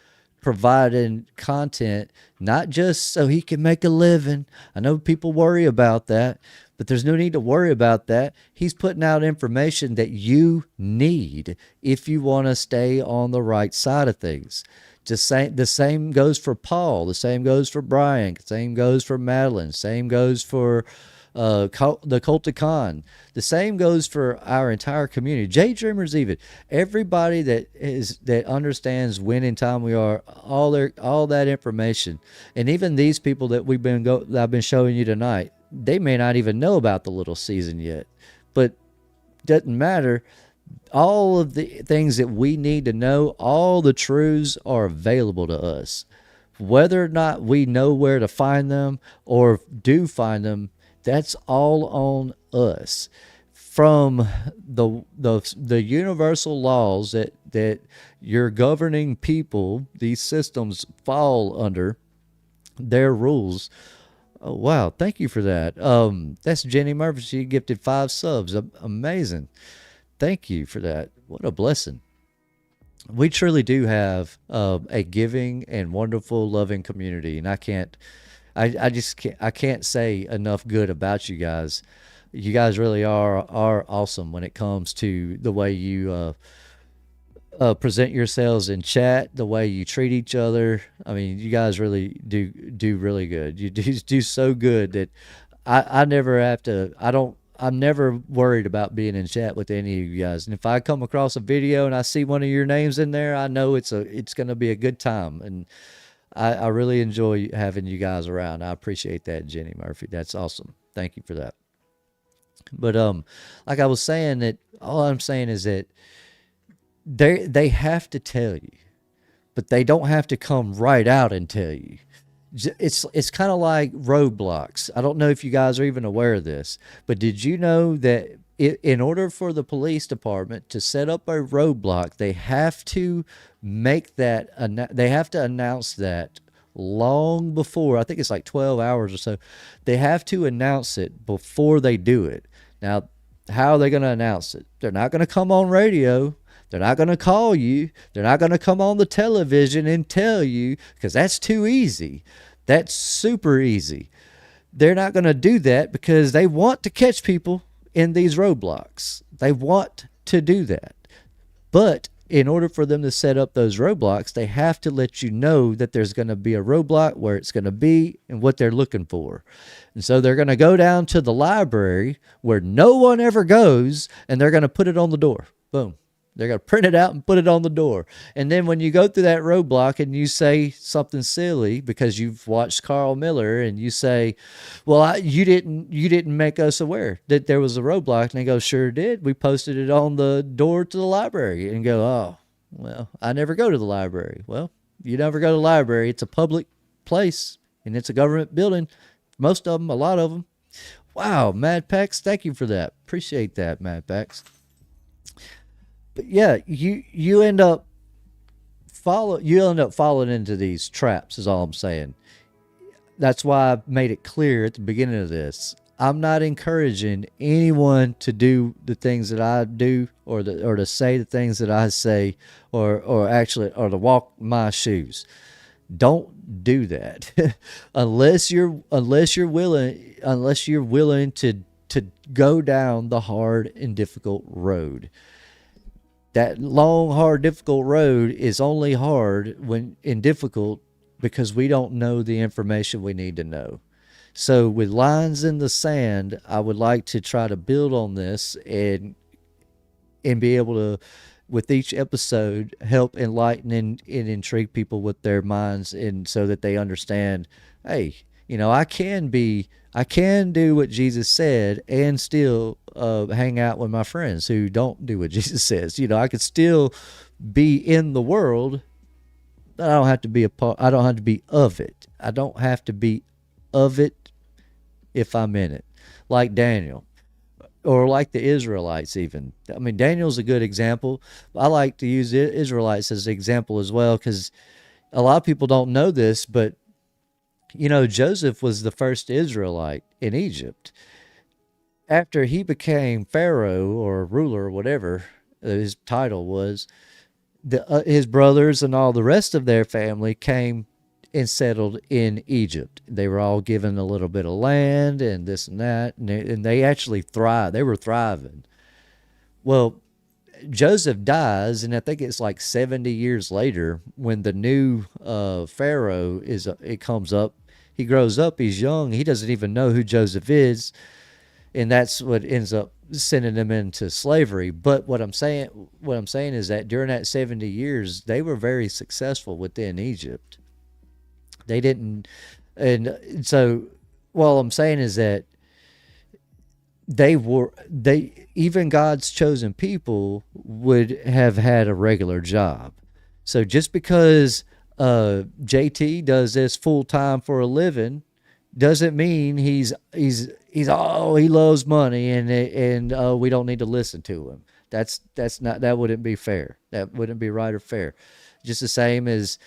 providing content, not just so he can make a living. I know people worry about that, but there's no need to worry about that. He's putting out information that you need if you want to stay on the right side of things. The same goes for Paul. The same goes for Brian. The same goes for Madeline. Same goes for the Culticon. The same goes for our entire community. J Dreamers, even everybody that understands when in time we are, all that information, and even these people that I've been showing you tonight, they may not even know about the little season yet, but doesn't matter. All of the things that we need to know, all the truths are available to us. Whether or not we know where to find them or do find them, that's all on us. From the universal laws that your governing people, these systems fall under, their rules. Oh, wow. Thank you for that. That's Jenny Murphy. She gifted 5 subs. Amazing. Thank you for that. What a blessing. We truly do have a giving and wonderful, loving community, and I can't say enough good about you guys. You guys really are awesome when it comes to the way you present yourselves in chat, the way you treat each other. I mean, you guys really do really good. You do so good that I never have to. I'm never worried about being in chat with any of you guys. And if I come across a video and I see one of your names in there, I know it's going to be a good time. And I really enjoy having you guys around. I appreciate that, Jenny Murphy. That's awesome. Thank you for that. But like I was saying, that all I'm saying is that they have to tell you, but they don't have to come right out and tell you. It's kind of like roadblocks. I don't know if you guys are even aware of this, but did you know that in order for the police department to set up a roadblock, they have to announce that long before. I think it's like 12 hours or so. They have to announce it before they do it. Now, how are they going to announce it? They're not going to come on radio. They're not going to call you. They're not going to come on the television and tell you, because that's too easy. That's super easy. They're not going to do that because they want to catch people in these roadblocks. They want to do that. But in order for them to set up those roadblocks, they have to let you know that there's going to be a roadblock, where it's going to be, and what they're looking for. And so they're going to go down to the library where no one ever goes, and they're going to put it on the door. Boom. They're going to print it out and put it on the door. And then when you go through that roadblock and you say something silly because you've watched Carl Miller and you say, well, you didn't make us aware that there was a roadblock. And they go, sure did. We posted it on the door to the library. And go, oh, well, I never go to the library. Well, you never go to the library. It's a public place and it's a government building. Most of them, a lot of them. Wow, Mad Pax, thank you for that. Appreciate that, Mad Pax. But yeah, you end up falling into these traps is all I'm saying. That's why I made it clear at the beginning of this. I'm not encouraging anyone to do the things that I do or to say the things that I say or to walk my shoes. Don't do that unless you're willing to go down the hard and difficult road. That long, hard, difficult road is only hard and difficult because we don't know the information we need to know. So with lines in the sand, I would like to try to build on this and be able to, with each episode, help enlighten and intrigue people with their minds, and so that they understand, hey, I can do what Jesus said and still hang out with my friends who don't do what Jesus says. I could still be in the world, but I don't have to be I don't have to be of it. I don't have to be of it if I'm in it. Like Daniel. Or like the Israelites even. I mean, Daniel's a good example. I like to use the Israelites as an example as well, because a lot of people don't know this, but, Joseph was the first Israelite in Egypt. After he became Pharaoh or ruler or whatever his title was, his brothers and all the rest of their family came and settled in Egypt. They were all given a little bit of land and this and that, and they actually thrived. They were thriving. Well, Joseph dies, and I think it's like 70 years later when the new Pharaoh it comes up. He grows up, he's young, he doesn't even know who Joseph is, and that's what ends up sending them into slavery. But what I'm saying is that during that 70 years, they were very successful within Egypt. They didn't, and so what I'm saying is that even God's chosen people would have had a regular job. So just because JT does this full time for a living doesn't mean he loves money and we don't need to listen to him. That wouldn't be fair. That wouldn't be right or fair. Just the same as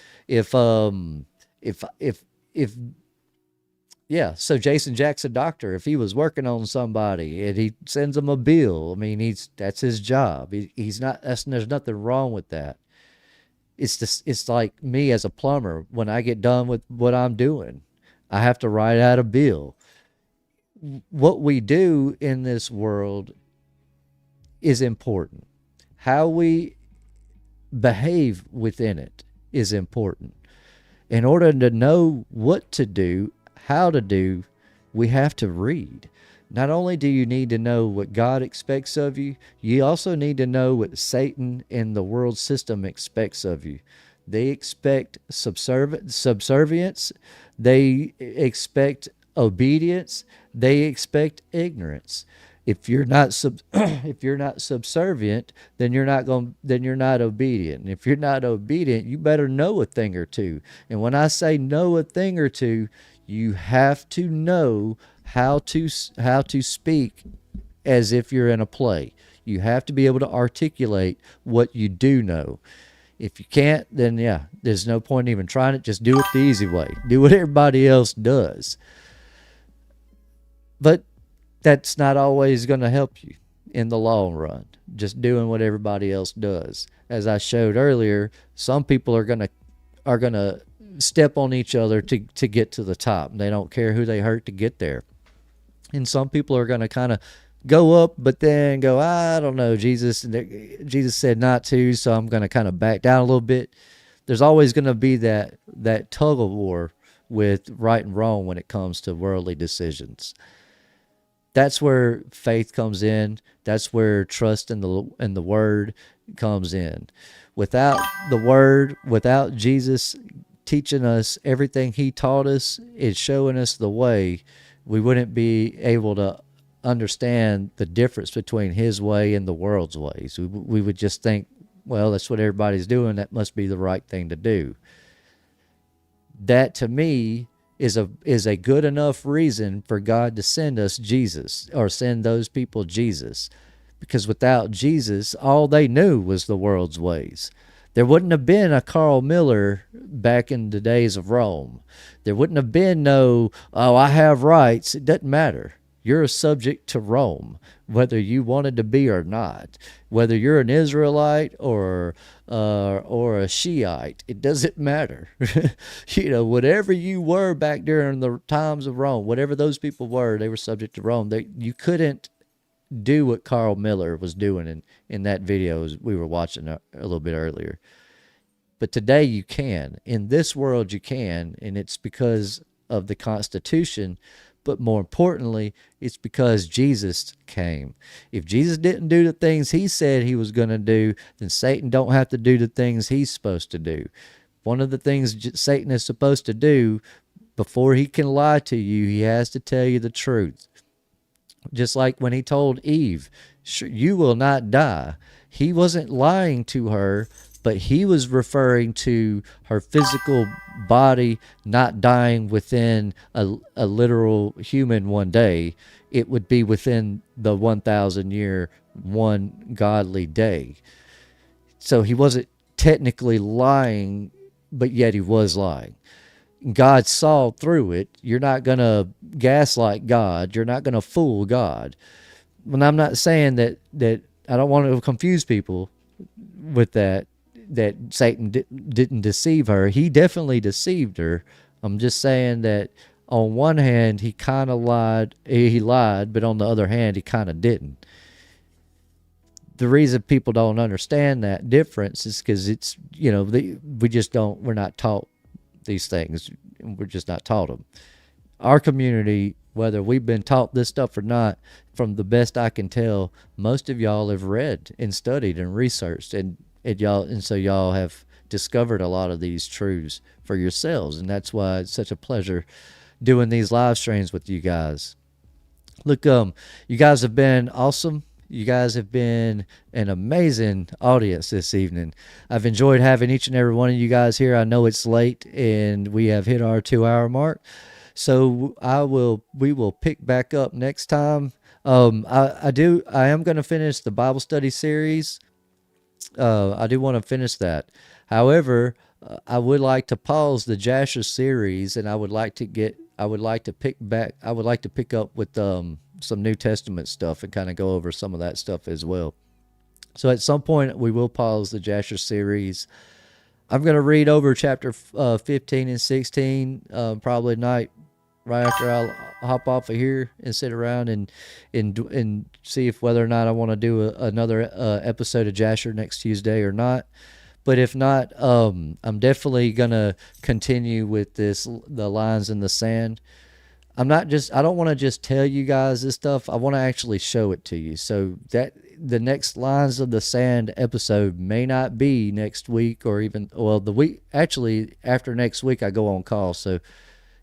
so Jason Jackson, doctor, if he was working on somebody and he sends them a bill, I mean, that's his job. He's not, there's nothing wrong with that. It's like me as a plumber. When I get done with what I'm doing, I have to write out a bill. What we do in this world is important. How we behave within it is important. In order to know what to do, how to do, we have to read. Not only do you need to know what God expects of you, you also need to know what Satan and the world system expects of you. They expect subservience. They expect obedience. They expect ignorance. If you're not subservient, then you're not obedient. And if you're not obedient, you better know a thing or two. And when I say know a thing or two, you have to know how to speak as if you're in a play. You have to be able to articulate what you do know. If you can't, then there's no point even trying it. Just do it the easy way. Do what everybody else does. But that's not always going to help you in the long run. Just doing what everybody else does. As I showed earlier, some people are going to step on each other to get to the top. They don't care who they hurt to get there. And some people are going to kind of go up, but then go, I don't know, Jesus said not to, so I'm going to kind of back down a little bit. There's always going to be that tug of war with right and wrong when it comes to worldly decisions. That's where faith comes in. That's where trust in the word comes in. Without the word, without Jesus teaching us everything he taught us, is showing us the way, we wouldn't be able to understand the difference between his way and the world's ways. We would just think, well, that's what everybody's doing. That must be the right thing to do. That to me is a good enough reason for God to send us Jesus, or send those people Jesus. Because without Jesus, all they knew was the world's ways. There wouldn't have been a Carl Miller back in the days of Rome. There wouldn't have been no, oh, I have rights. It doesn't matter. You're a subject to Rome, whether you wanted to be or not. Whether you're an Israelite or a Shiite, it doesn't matter. Whatever you were back during the times of Rome, whatever those people were, they were subject to Rome. You couldn't do what Carl Miller was doing in that video we were watching a little bit earlier. But today you can. In this world you can, and it's because of the Constitution. But more importantly, it's because Jesus came. If Jesus didn't do the things he said he was going to do, then Satan don't have to do the things he's supposed to do. One of the things Satan is supposed to do before he can lie to you, he has to tell you the truth. Just like when he told Eve, you will not die. He wasn't lying to her, but he was referring to her physical body not dying within a literal human one day. It would be within the 1,000 year one godly day. So he wasn't technically lying, but yet he was lying. God saw through it. You're not going to gaslight God. You're not going to fool God. And I'm not saying that I don't want to confuse people with that Satan didn't deceive her. He definitely deceived her. I'm just saying that on one hand, he kind of lied. He lied, but on the other hand, he kind of didn't. The reason people don't understand that difference is because it's, we're not taught these things. We're just not taught them. Our community, whether we've been taught this stuff or not, from the best I can tell, most of y'all have read and studied and researched, and so y'all have discovered a lot of these truths for yourselves, and that's why it's such a pleasure doing these live streams with you guys. Look, you guys have been awesome. You guys have been an amazing audience this evening. I've enjoyed having each and every one of you guys here. I know it's late and we have hit our 2-hour mark. So we will pick back up next time. I am going to finish the Bible study series. I do want to finish that. However, I would like to pause the Jasher series, and I would like to pick up with some New Testament stuff and kind of go over some of that stuff as well. So at some point we will pause the Jasher series. I'm going to read over chapter 15 and 16 probably tonight, right after I'll hop off of here and sit around and see if whether or not I want to do another episode of Jasher next Tuesday or not. But if not, I'm definitely going to continue with the lines in the sand. I don't want to just tell you guys this stuff. I want to actually show it to you. So that the next Lines of the Sand episode may not be next week, or even, the week, actually after next week I go on call. So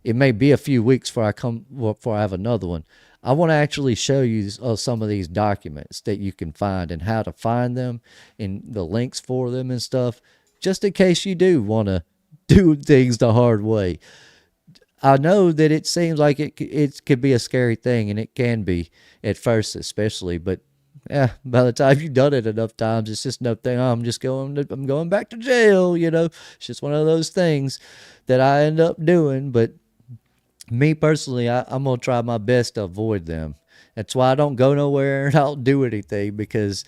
it may be a few weeks before I have another one. I want to actually show you some of these documents that you can find and how to find them and the links for them and stuff, just in case you do want to do things the hard way. I know that it seems like it could be a scary thing, and it can be at first especially, but by the time you've done it enough times, it's just no thing. I'm going back to jail, It's just one of those things that I end up doing. But me personally, I'm going to try my best to avoid them. That's why I don't go nowhere and I don't do anything, because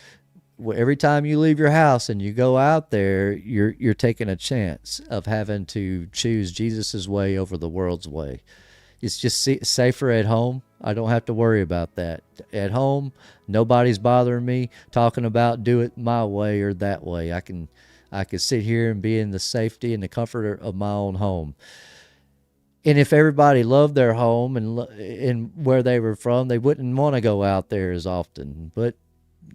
every time you leave your house and you go out there, you're taking a chance of having to choose Jesus's way over the world's way. It's just safer at home. I don't have to worry about that. At home, nobody's bothering me talking about do it my way or that way. I can sit here and be in the safety and the comfort of my own home. And if everybody loved their home and where they were from, they wouldn't want to go out there as often. But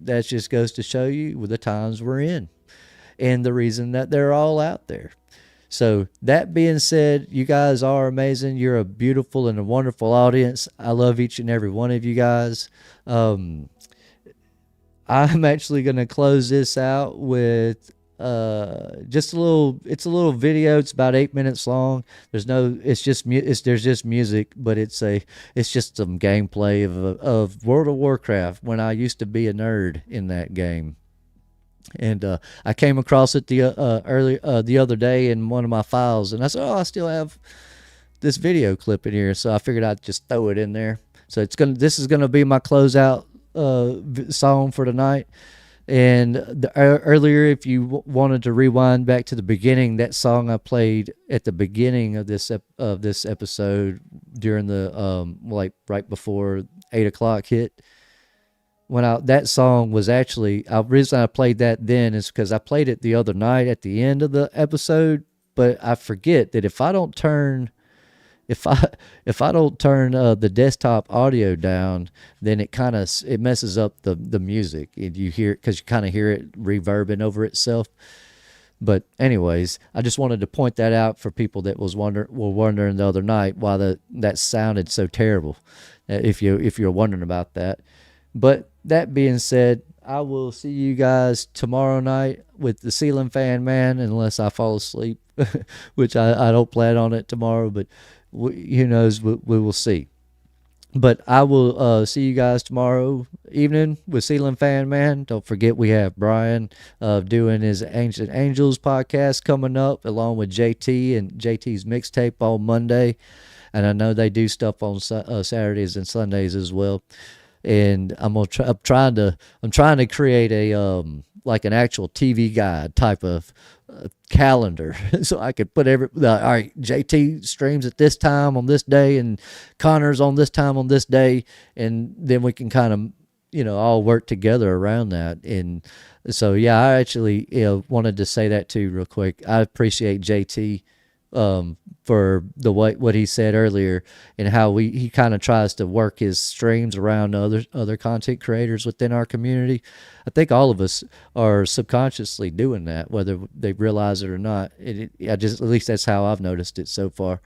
that just goes to show you the times we're in and the reason that they're all out there. So that being said, you guys are amazing. You're a beautiful and a wonderful audience. I love each and every one of you guys. I'm actually going to close this out with just a little. It's a little video. It's about 8 minutes long. There's just music, but it's just some gameplay of World of Warcraft when I used to be a nerd in that game. And I came across it the other day in one of my files, and I said, "Oh, I still have this video clip in here," so I figured I'd just throw it in there. So this is gonna be my closeout song for tonight. And earlier, if you wanted to rewind back to the beginning, that song I played at the beginning of this episode during the right before 8 o'clock hit. That song was actually, the reason I played that then is because I played it the other night at the end of the episode, but I forget that if I don't turn the desktop audio down, then it messes up the music, and you hear it because you kind of hear it reverbing over itself. But anyways, I just wanted to point that out for people that were wondering the other night why that sounded so terrible. If you're wondering about that. But that being said, I will see you guys tomorrow night with the Ceiling Fan Man, unless I fall asleep, which I don't plan on it tomorrow, but who knows, we will see. But I will see you guys tomorrow evening with Ceiling Fan Man. Don't forget we have Brian doing his Ancient Angels podcast coming up, along with JT and JT's mixtape on Monday. And I know they do stuff on Saturdays and Sundays as well. And I'm trying to create a like an actual TV guide type of calendar, so I could put all right, JT streams at this time on this day, and Connor's on this time on this day, and then we can kind of all work together around that. And so yeah, I actually wanted to say that too real quick. I appreciate JT for what he said earlier, and how he kind of tries to work his streams around other content creators within our community. I think all of us are subconsciously doing that, whether they realize it or not. At least that's how I've noticed it so far.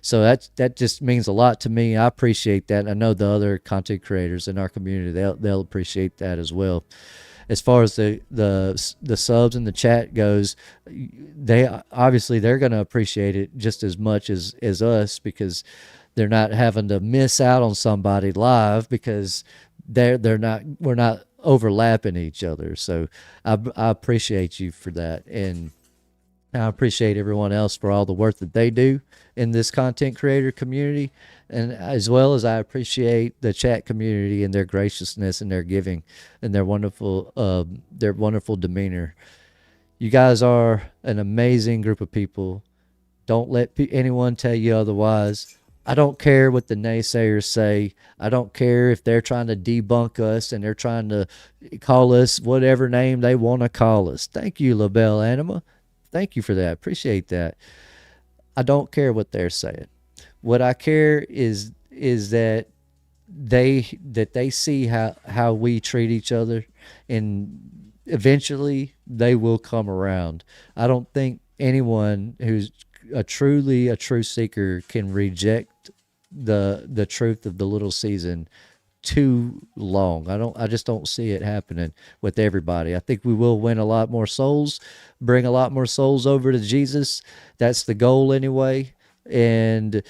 So that just means a lot to me. I appreciate that. And I know the other content creators in our community, they'll appreciate that as well. As far as the subs in the chat goes, they're going to appreciate it just as much as us, because they're not having to miss out on somebody live, because we're not overlapping each other. So I appreciate you for that, and I appreciate everyone else for all the work that they do in this content creator community, and as well as I appreciate the chat community and their graciousness and their giving and their wonderful demeanor. You guys are an amazing group of people. Don't let anyone tell you otherwise. I don't care what the naysayers say. I don't care if they're trying to debunk us and they're trying to call us whatever name they want to call us. Thank you, LaBelle Anima. Thank you for that. Appreciate that. I don't care what they're saying. What I care is that they see how we treat each other, and eventually they will come around. I don't think anyone who's a true seeker can reject the truth of the little season too long. I just don't see it happening with everybody. I think we will win a lot more souls, bring a lot more souls over to Jesus. That's the goal anyway. And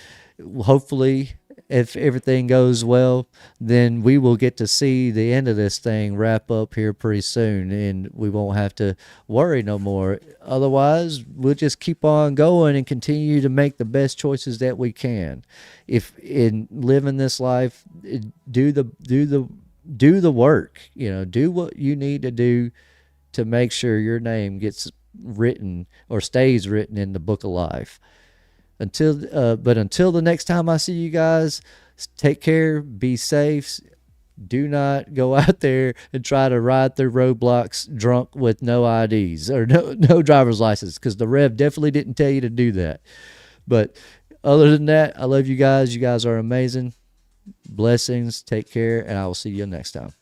hopefully, if everything goes well, then we will get to see the end of this thing wrap up here pretty soon, and we won't have to worry no more. Otherwise, we'll just keep on going and continue to make the best choices that we can. If in living this life, do the work. Do what you need to do to make sure your name gets written or stays written in the book of life. Until the next time I see you guys, take care, be safe. Do not go out there and try to ride through roadblocks drunk with no IDs or no driver's license, because the Rev definitely didn't tell you to do that. But Other than that, I love you guys. You guys are amazing. Blessings. Take care, and I will see you next time.